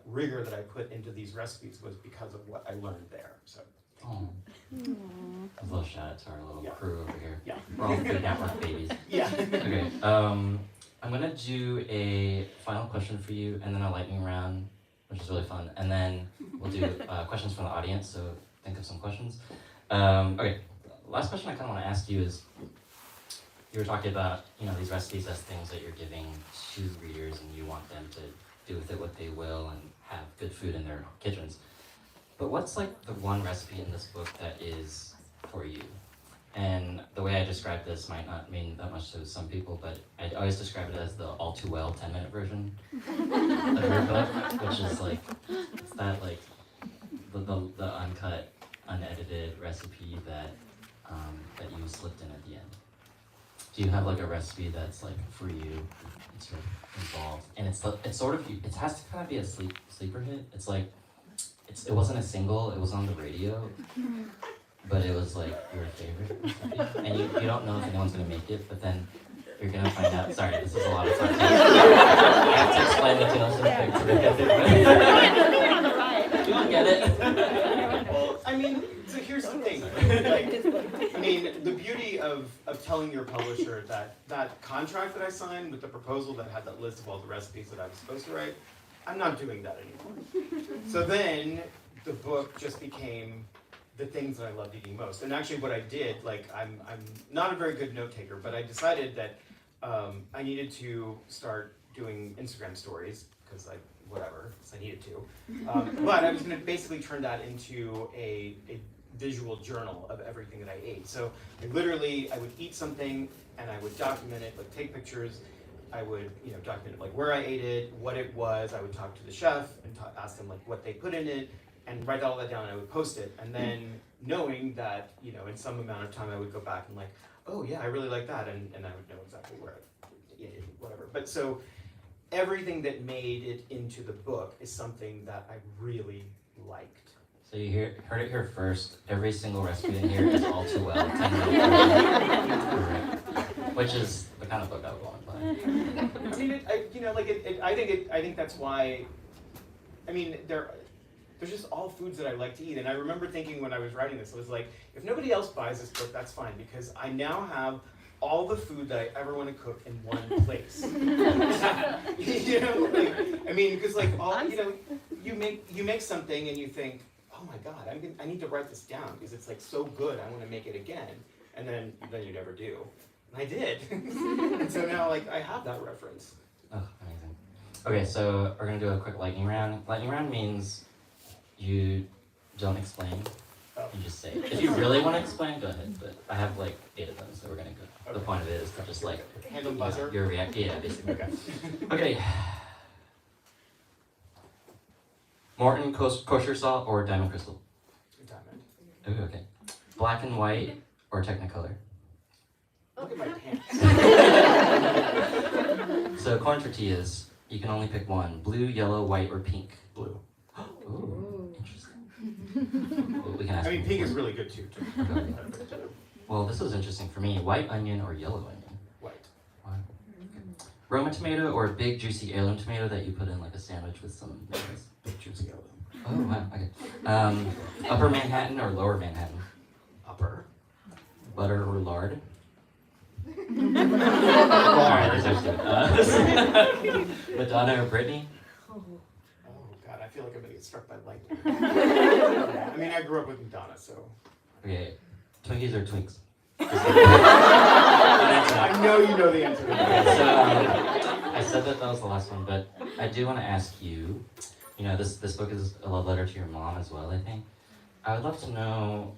Speaker 3: rigor that I put into these recipes was because of what I learned there. So.
Speaker 2: Oh. A little shout out to our little crew over here.
Speaker 3: Yeah.
Speaker 2: We're all Food Network babies.
Speaker 3: Yeah.
Speaker 2: Okay. I'm gonna do a final question for you, and then a lightning round, which is really fun, and then we'll do questions from the audience. So think of some questions. Okay. Last question I kind of want to ask you is, you were talking about, you know, these recipes as things that you're giving to readers, and you want them to do with it what they will and have good food in their kitchens. But what's like the one recipe in this book that is for you? And the way I describe this might not mean that much to some people, but I always describe it as the all too well 10-minute version of your book, which is like, it's that like the uncut, unedited recipe that you slipped in at the end. Do you have like a recipe that's like for you, it's sort of involved, and it's sort of, it has to kind of be a sleeper hit. It's like, it wasn't a single, it was on the radio, but it was like your favorite recipe, and you don't know if anyone's gonna make it, but then you're gonna find out. Sorry, this is a lot of fun. I have to explain the Taylor Swift thing to the you don't get it.
Speaker 3: Well, I mean, so here's the thing. Like, I mean, the beauty of telling your publisher that contract that I signed with the proposal that had that list of all the recipes that I was supposed to write, I'm not doing that anymore. So then the book just became the things that I loved eating most. And actually what I did, like, I'm not a very good note taker, but I decided that I needed to start doing Instagram stories because whatever, because I needed to. But I was going to basically turn that into a visual journal of everything that I ate. So I would eat something and I would document it, like take pictures. I would, document like where I ate it, what it was. I would talk to the chef and ask them like what they put in it, and write all that down. And I would post it, and then knowing that in some amount of time I would go back and like, oh yeah, I really like that, and I would know exactly where I ate it, whatever. But so everything that made it into the book is something that I really liked.
Speaker 2: So you heard it here first. Every single recipe in here is all too well. Which is the kind of book I would want to buy.
Speaker 3: I think that's why. I mean, there's just all foods that I like to eat, and I remember thinking when I was writing this, I was like, if nobody else buys this book, that's fine, because I now have all the food that I ever want to cook in one place. Because you make something and you think, oh my God, I need to write this down because it's like so good. I want to make it again, and then you never do. And I did, and so now I have that reference.
Speaker 2: Oh, amazing. Okay, so we're gonna do a quick lightning round. Lightning round means you don't explain.
Speaker 3: Oh.
Speaker 2: You just say it. If you really want to explain, go ahead. But I have 8 of them, so we're gonna go.
Speaker 3: Okay.
Speaker 2: The point of it is to just
Speaker 3: Hand on buzzer.
Speaker 2: Your react. Yeah, basically.
Speaker 3: Okay.
Speaker 2: Okay. Morton kosher salt or diamond crystal?
Speaker 3: Diamond.
Speaker 2: Ooh, okay. Black and white or Technicolor?
Speaker 3: Look at my pants.
Speaker 2: So corn tortillas, you can only pick one: blue, yellow, white, or pink.
Speaker 3: Blue.
Speaker 2: Ooh, interesting. Well, we can ask.
Speaker 3: Pink is really good too.
Speaker 2: Okay. Well, this was interesting for me: white onion or yellow onion?
Speaker 3: White.
Speaker 2: Roma tomato or a big juicy heirloom tomato that you put in a sandwich with some mayonnaise?
Speaker 3: Big juicy heirloom.
Speaker 2: Oh wow. Okay. Upper Manhattan or lower Manhattan?
Speaker 3: Upper.
Speaker 2: Butter or lard? Alright, there's actually Madonna or Britney?
Speaker 3: Oh God, I feel like I'm gonna get struck by lightning. I grew up with Madonna, so.
Speaker 2: Okay, Twinkies or Twinks?
Speaker 3: I know you know the answer to that.
Speaker 2: Okay, so I said that was the last one, but I do want to ask you, this book is a love letter to your mom as well, I think. I would love to know,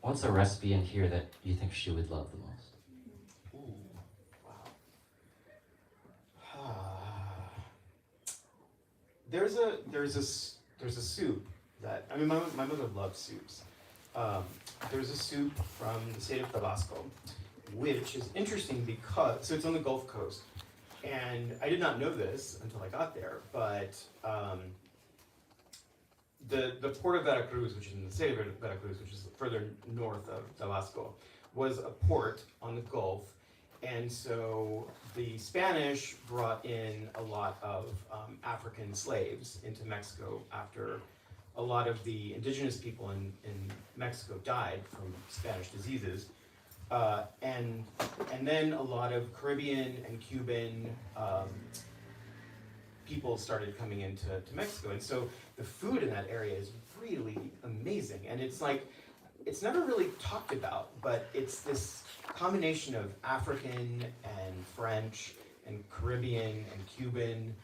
Speaker 2: what's a recipe in here that you think she would love the most?
Speaker 3: Ooh, wow. There's a soup that my mother loves soups. There's a soup from the state of Tabasco, which is interesting because it's on the Gulf Coast, and I did not know this until I got there. But the port of Veracruz, which is in the state of Veracruz, which is further north of Tabasco, was a port on the Gulf. And so the Spanish brought in a lot of African slaves into Mexico after a lot of the indigenous people in Mexico died from Spanish diseases. And then a lot of Caribbean and Cuban people started coming into Mexico. And so the food in that area is really amazing. And it's never really talked about, but it's this combination of African and French and Caribbean and Cuban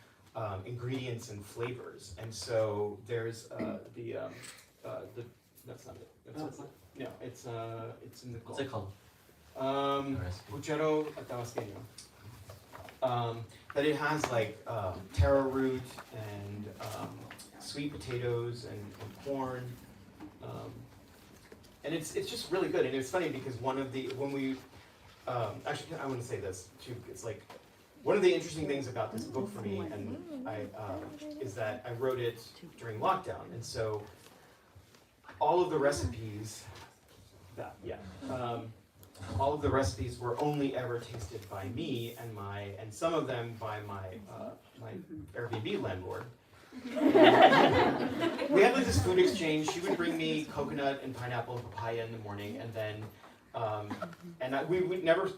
Speaker 3: ingredients and flavors. And so there's that's not it. No, it's in the Gulf.
Speaker 2: What's it called?
Speaker 3: Puchero tabasqueño. But it has taro root and sweet potatoes and corn. And it's just really good. And it's funny because actually I want to say this too. It's one of the interesting things about this book for me, and is that I wrote it during lockdown, and so all of the recipes, all of the recipes were only ever tasted by me and some of them by my Airbnb landlord. We had this food exchange. She would bring me coconut and pineapple and papaya in the morning, and then we would never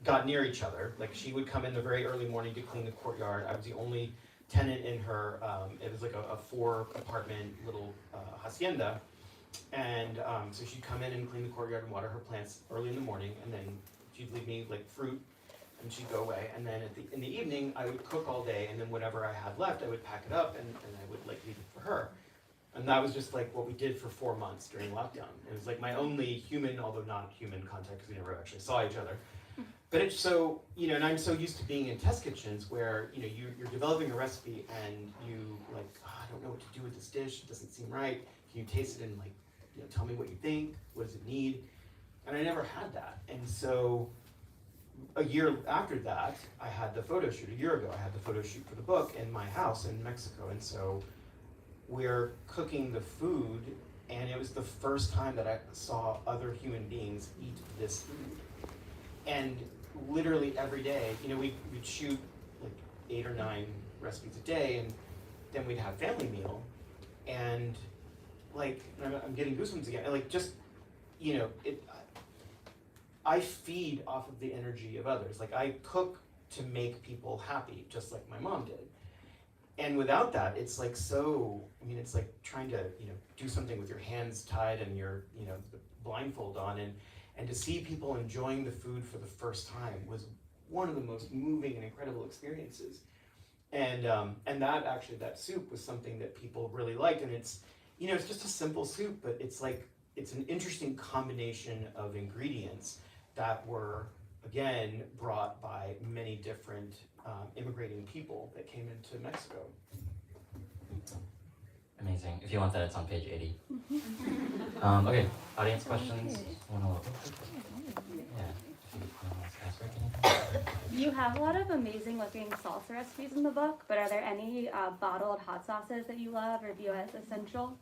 Speaker 3: got near each other. She would come in the very early morning to clean the courtyard. I was the only tenant in her. It was a 4-apartment little hacienda, and so she'd come in and clean the courtyard and water her plants early in the morning, and then she'd leave me fruit and she'd go away, and then in the evening, I would cook all day, and then whatever I had left, I would pack it up, and I would like leave it for her. And that was just like what we did for 4 months during lockdown. It was like my only human, although not human contact, because we never actually saw each other. But it's so, and I'm so used to being in test kitchens where, you're developing a recipe and you like, I don't know what to do with this dish, it doesn't seem right. Can you taste it and like, tell me what you think, what does it need? And I never had that. And so a year after that, I had the photo shoot. A year ago, I had the photo shoot for the book in my house in Mexico. And so we're cooking the food, and it was the first time that I saw other human beings eat this food. And literally every day, we'd shoot like 8 or 9 recipes a day, and then we'd have family meal, and like, I'm getting goosebumps again, and like just, I feed off of the energy of others. Like I cook to make people happy, just like my mom did. And without that, it's like it's like trying to, do something with your hands tied and your, the blindfold on, and to see people enjoying the food for the first time was one of the most moving and incredible experiences. And that soup was something that people really liked. And it's, it's just a simple soup, but it's like, it's an interesting combination of ingredients that were, again, brought by many different immigrating people that came into Mexico.
Speaker 2: Amazing. If you want that, it's on page 80. Okay, audience questions? Yeah.
Speaker 4: You have a lot of amazing looking salsa recipes in the book, but are there any bottled hot sauces that you love or view as essential?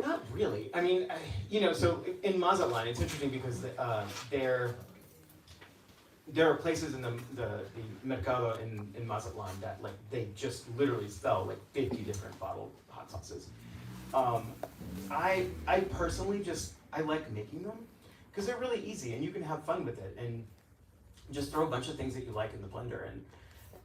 Speaker 3: Not really. I mean, so in Mazatlan, it's interesting because there are places in the mercado in Mazatlan that like they just literally sell like 50 different bottled hot sauces. I personally I like making them because they're really easy and you can have fun with it and just throw a bunch of things that you like in the blender,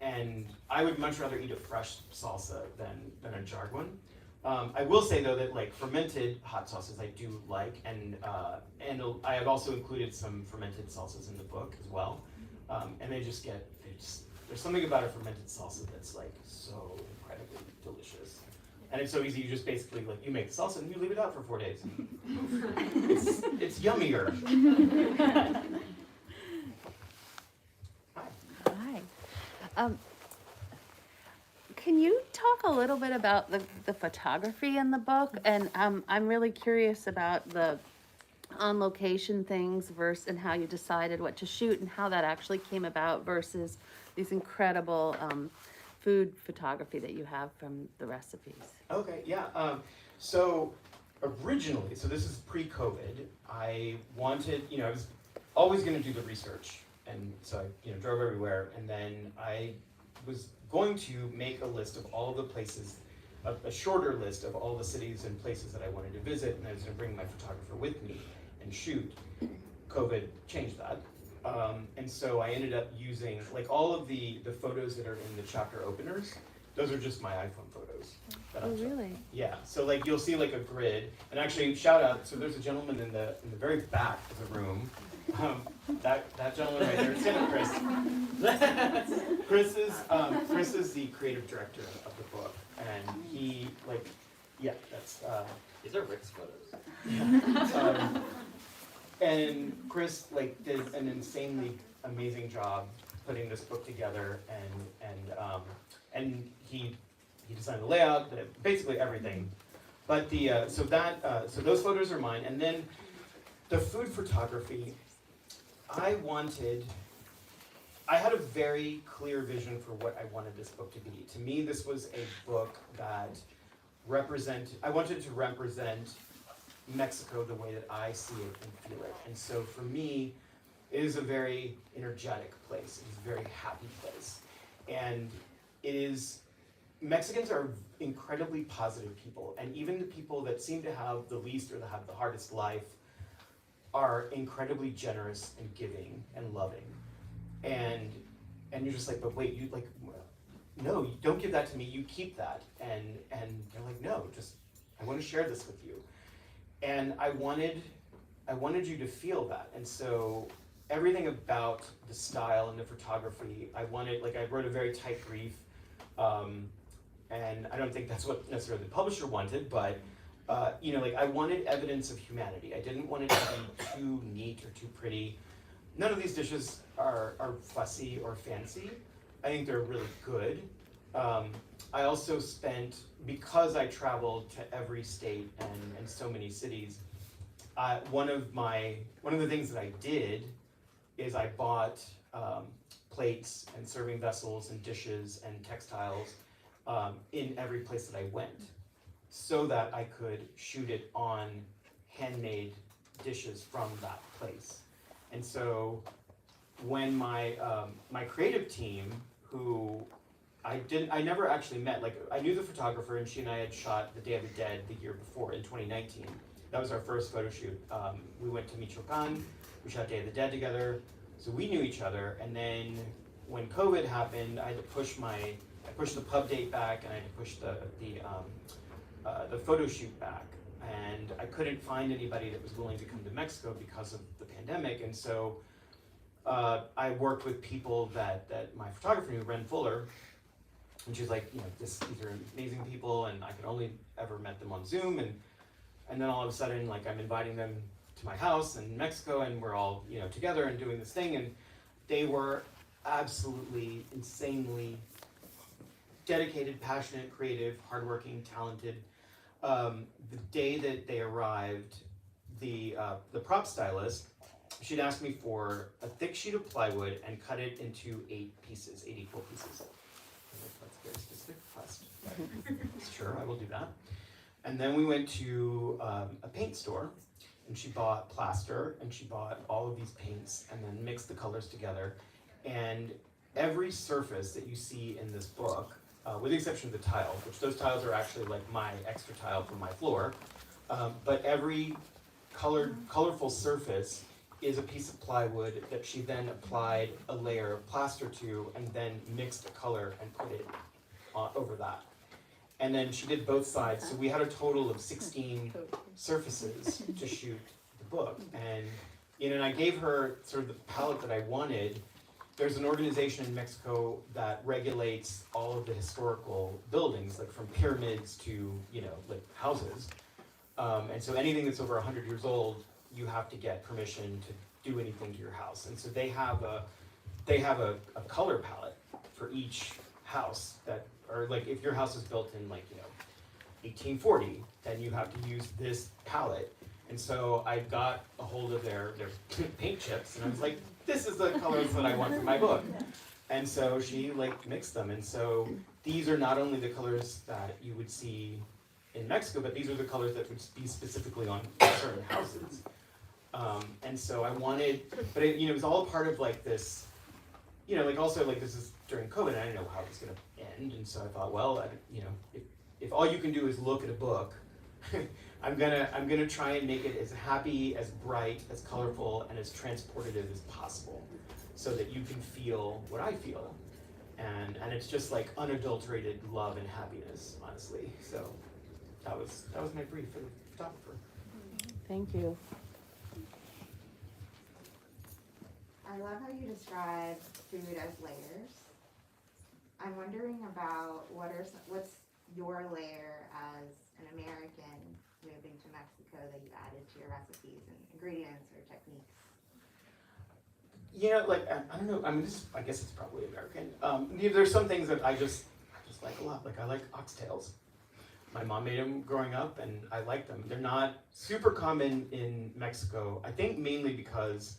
Speaker 3: and I would much rather eat a fresh salsa than a jarred one. I will say though that like fermented hot sauces I do like, and I have also included some fermented salsas in the book as well. And there's something about a fermented salsa that's like so incredibly delicious. And it's so easy, you just basically like, you make the salsa and you leave it out for 4 days. It's yummier.
Speaker 5: Hi. Can you talk a little bit about the photography in the book? And I'm really curious about the on location things and how you decided what to shoot and how that actually came about versus these incredible food photography that you have from the recipes.
Speaker 3: Okay, yeah. So originally, this is pre-COVID, I wanted, I was always going to do the research. And so I, drove everywhere. And then I was going to make a list of all the places, a shorter list of all the cities and places that I wanted to visit. And I was going to bring my photographer with me and shoot. COVID changed that. And so I ended up using, like all of the photos that are in the chapter openers, those are just my iPhone photos.
Speaker 5: Oh, really?
Speaker 3: Yeah, so like you'll see like a grid, and actually shout out, so there's a gentleman in the very back of the room. That gentleman right there, stand up, Chris. Chris is the creative director of the book, and he that's
Speaker 2: These are Rick's photos.
Speaker 3: yeah. And Chris did an insanely amazing job putting this book together, and he designed the layout, basically everything. But so those photos are mine, and then the food photography. I had a very clear vision for what I wanted this book to be. To me, this was a book that I wanted to represent Mexico the way that I see it and feel it. And so for me, it is a very energetic place. It is a very happy place. And Mexicans are incredibly positive people. And even the people that seem to have the least or that have the hardest life are incredibly generous and giving and loving. And you're just like, but wait, no, you don't give that to me, you keep that. And they're like, no, I want to share this with you. And I wanted you to feel that. And so everything about the style and the photography, I wrote a very tight brief, and I don't think that's what necessarily the publisher wanted, but I wanted evidence of humanity. I didn't want it to be too neat or too pretty. None of these dishes are fussy or fancy. I think they're really good. I also spent, because I traveled to every state and so many cities, one of the things that I did is I bought plates and serving vessels and dishes and textiles in every place that I went, so that I could shoot it on handmade dishes from that place. And so when my creative team, who I never actually met, like I knew the photographer, and she and I had shot the Day of the Dead the year before in 2019. That was our first photo shoot. We went to Michoacan, we shot Day of the Dead together, so we knew each other. And then when COVID happened, I had to push the pub date back, and I had to push the photo shoot back. And I couldn't find anybody that was willing to come to Mexico because of the pandemic. And so I worked with people that my photographer knew, Ren Fuller, and she's like, these are amazing people, and I could only ever met them on Zoom. And then all of a sudden, like, I'm inviting them to my house in Mexico, and we're all, together and doing this thing. And they were absolutely insanely dedicated, passionate, creative, hardworking, talented. The day that they arrived, the prop stylist, she'd asked me for a thick sheet of plywood and cut it into 8 equal pieces. That's very specific request. Sure, I will do that. And then we went to a paint store, and she bought plaster, and she bought all of these paints, and then mixed the colors together. And every surface that you see in this book, with the exception of the tile, which those tiles are actually like my extra tile from my floor, but every colorful surface is a piece of plywood that she then applied a layer of plaster to, and then mixed a color and put it over that. And then she did both sides, so we had a total of 16 surfaces to shoot the book. And I gave her sort of the palette that I wanted. There's an organization in Mexico that regulates all of the historical buildings, like from pyramids to, like houses. And so anything that's over 100 years old, you have to get permission to do anything to your house. And so they have a color palette for each house or like if your house is built in 1840, then you have to use this palette. And so I got a hold of their paint chips, and I was like, this is the colors that I want for my book. And so she mixed them. And so these are not only the colors that you would see in Mexico, but these are the colors that would be specifically on certain houses. And so I wanted, but it was all part of this, also this is during COVID, and I didn't know how it was going to end. And so I thought, well, if all you can do is look at a book, I'm gonna try and make it as happy, as bright, as colorful, and as transportative as possible, so that you can feel what I feel, and it's just like unadulterated love and happiness, honestly. So that was my brief for the photographer.
Speaker 5: Thank you.
Speaker 6: I love how you describe food as layers. I'm wondering about what's your layer as an American moving to Mexico that you added to your recipes and ingredients or techniques?
Speaker 3: I don't know. I mean, I guess it's probably American. There's some things that I just like a lot. Like I like oxtails. My mom made them growing up, and I like them. They're not super common in Mexico. I think mainly because,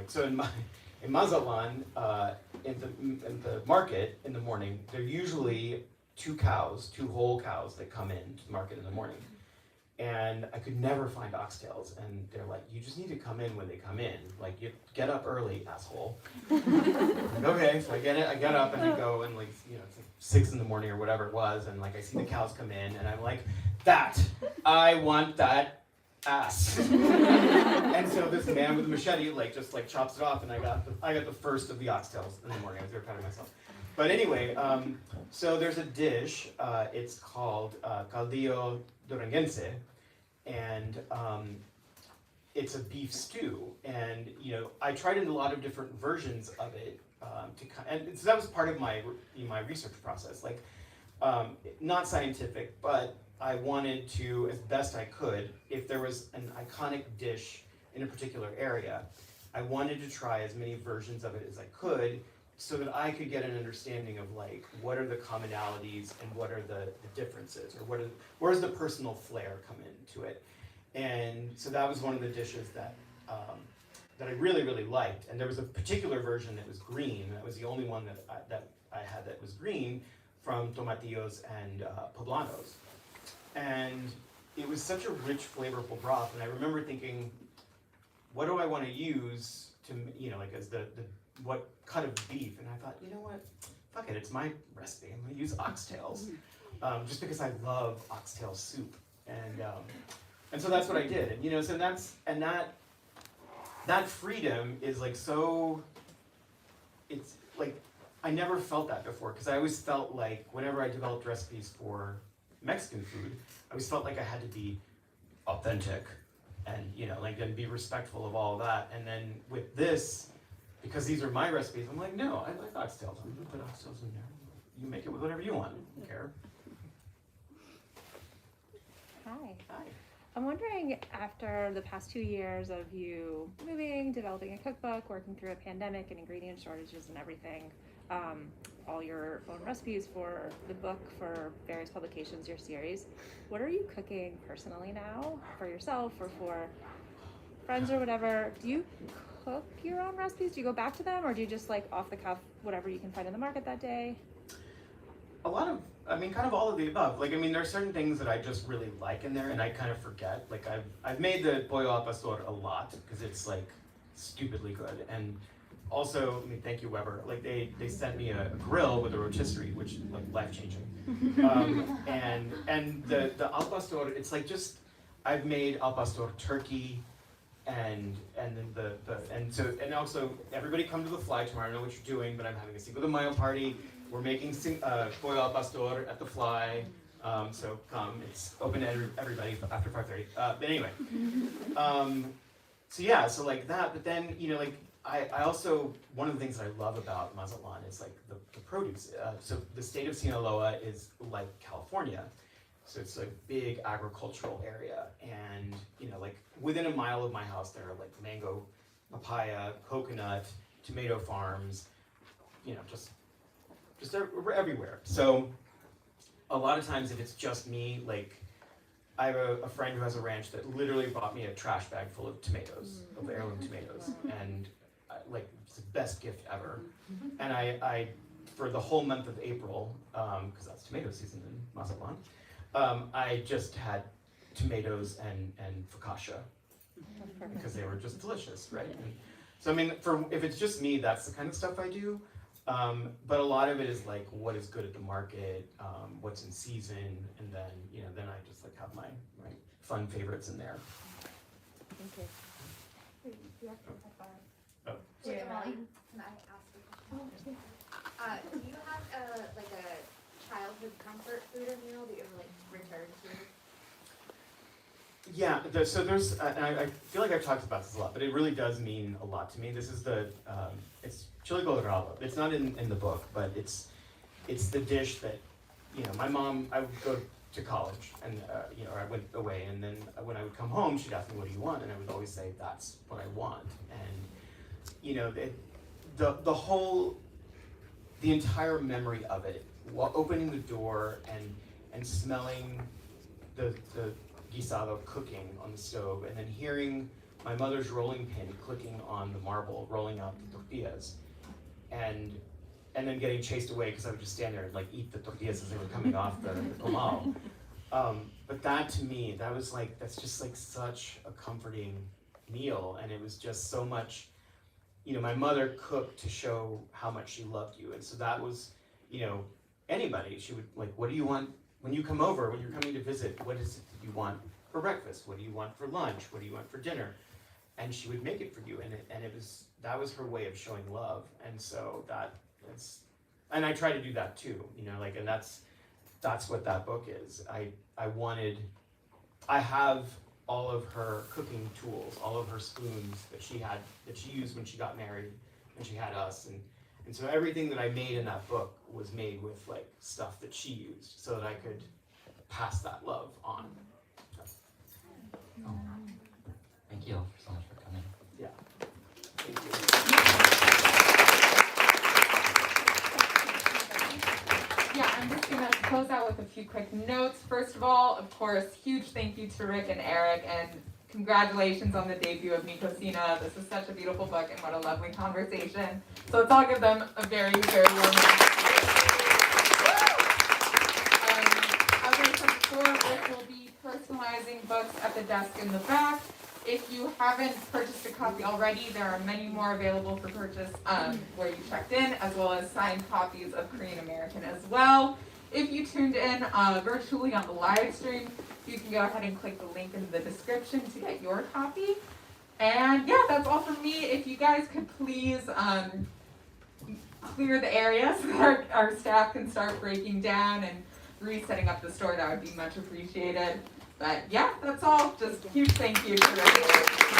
Speaker 3: so in Mazatlan, in the market in the morning, there are usually 2 whole cows that come in to the market in the morning. And I could never find oxtails, and they're like, you just need to come in when they come in. Like, you get up early, asshole. Okay, so I get up and I go, and it's 6 in the morning or whatever it was, and I see the cows come in, and I'm like, I want that ass. And so this man with a machete just chops it off, and I got the first of the oxtails in the morning. I was very proud of myself. But anyway, so there's a dish, it's called caldillo duranguense, and it's a beef stew, and I tried a lot of different versions of it and so that was part of my research process, like not scientific, but I wanted to, as best I could, if there was an iconic dish in a particular area, I wanted to try as many versions of it as I could, so that I could get an understanding of like what are the commonalities and what are the differences, or where does the personal flair come into it. And so that was one of the dishes that I really, really liked. And there was a particular version that was green. That was the only one that I had that was green, from tomatillos and poblanos. And it was such a rich, flavorful broth. And I remember thinking, what do I want to use to, like as what cut of beef? And I thought, you know what, fuck it, it's my recipe. I'm going to use oxtails, just because I love oxtail soup. And so that's what I did. And so that freedom is like so. It's like I never felt that before, because I always felt like whenever I developed recipes for Mexican food, I always felt like I had to be authentic and and be respectful of all of that. And then with this, because these are my recipes, I'm like, no, I like oxtails. I'm gonna put oxtails in there. You make it with whatever you want. I don't care.
Speaker 7: Hi.
Speaker 3: Hi.
Speaker 7: I'm wondering, after the past 2 years of you moving, developing a cookbook, working through a pandemic and ingredient shortages and everything, all your own recipes for the book, for various publications, your series, what are you cooking personally now for yourself or for friends or whatever? Do you cook your own recipes? Do you go back to them, or do you just like off the cuff, whatever you can find in the market that day?
Speaker 3: A lot of, kind of all of the above. Like, there are certain things that I just really like in there, and I kind of forget. Like, I've made the pollo al pastor a lot, because it's like stupidly good. And also, thank you, Weber. Like, they sent me a grill with a rotisserie, which is like life-changing. And the al pastor, it's like just, I've made al pastor turkey, and then and also everybody come to the Fly tomorrow. I don't know what you're doing, but I'm having a Cinco de Mayo party. We're making pollo al pastor at the Fly, so come. It's open to everybody after 5:30. But anyway, so like that. But then I also, one of the things that I love about Mazatlan is like the produce. So the state of Sinaloa is like California. So it's a big agricultural area, and like within a mile of my house there are like mango, papaya, coconut, tomato farms, just everywhere. So a lot of times if it's just me, like I have a friend who has a ranch that literally bought me a trash bag full of tomatoes, of heirloom tomatoes, and like it's the best gift ever. And I for the whole month of April, because that's tomato season in Mazatlan, I just had tomatoes and focaccia, because they were just delicious, right? And so if it's just me, that's the kind of stuff I do. But a lot of it is like what is good at the market, what's in season, and then I just like have my fun favorites in there.
Speaker 7: Thank you.
Speaker 3: Oh.
Speaker 6: Wait, Molly, can I ask you a question? Do you have a childhood comfort food or meal that you ever return to?
Speaker 3: Yeah, so there's, and I feel like I've talked about this a lot, but it really does mean a lot to me. This is it's chili colorado. It's not in the book, but it's the dish that, my mom, I would go to college, and or I went away, and then when I would come home, she'd ask me, what do you want? And I would always say, that's what I want. And the entire memory of it, opening the door and smelling the guisado cooking on the stove, and then hearing my mother's rolling pin clicking on the marble, rolling out the tortillas, and then getting chased away because I would just stand there and eat the tortillas as they were coming off the comal. But that to me, that's just such a comforting meal, and it was just so much. My mother cooked to show how much she loved you, and so that was, anybody, she would what do you want when you come over, when you're coming to visit, what is it that you want for breakfast? What do you want for lunch? What do you want for dinner? And she would make it for you, and that was her way of showing love, and so and I try to do that too, and that's what that book is. I have all of her cooking tools, all of her spoons that she used when she got married, and she had us, and so everything that I made in that book was made with like stuff that she used, so that I could pass that love on.
Speaker 2: Oh, thank you so much for coming.
Speaker 3: Yeah. Thank you.
Speaker 1: Yeah, I'm just gonna close out with a few quick notes. First of all, of course, huge thank you to Rick and Eric, and congratulations on the debut of Cocina. This is such a beautiful book, and what a lovely conversation. So let's all give them a very, very warm round. As I said before, Rick will be personalizing books at the desk in the back. If you haven't purchased a copy already, there are many more available for purchase where you checked in, as well as signed copies of Korean American as well. If you tuned in virtually on the live stream, you can go ahead and click the link in the description to get your copy. And yeah, that's all from me. If you guys could please clear the area so that our staff can start breaking down and resetting up the store, that would be much appreciated. But yeah, that's all. Just huge thank you to everyone.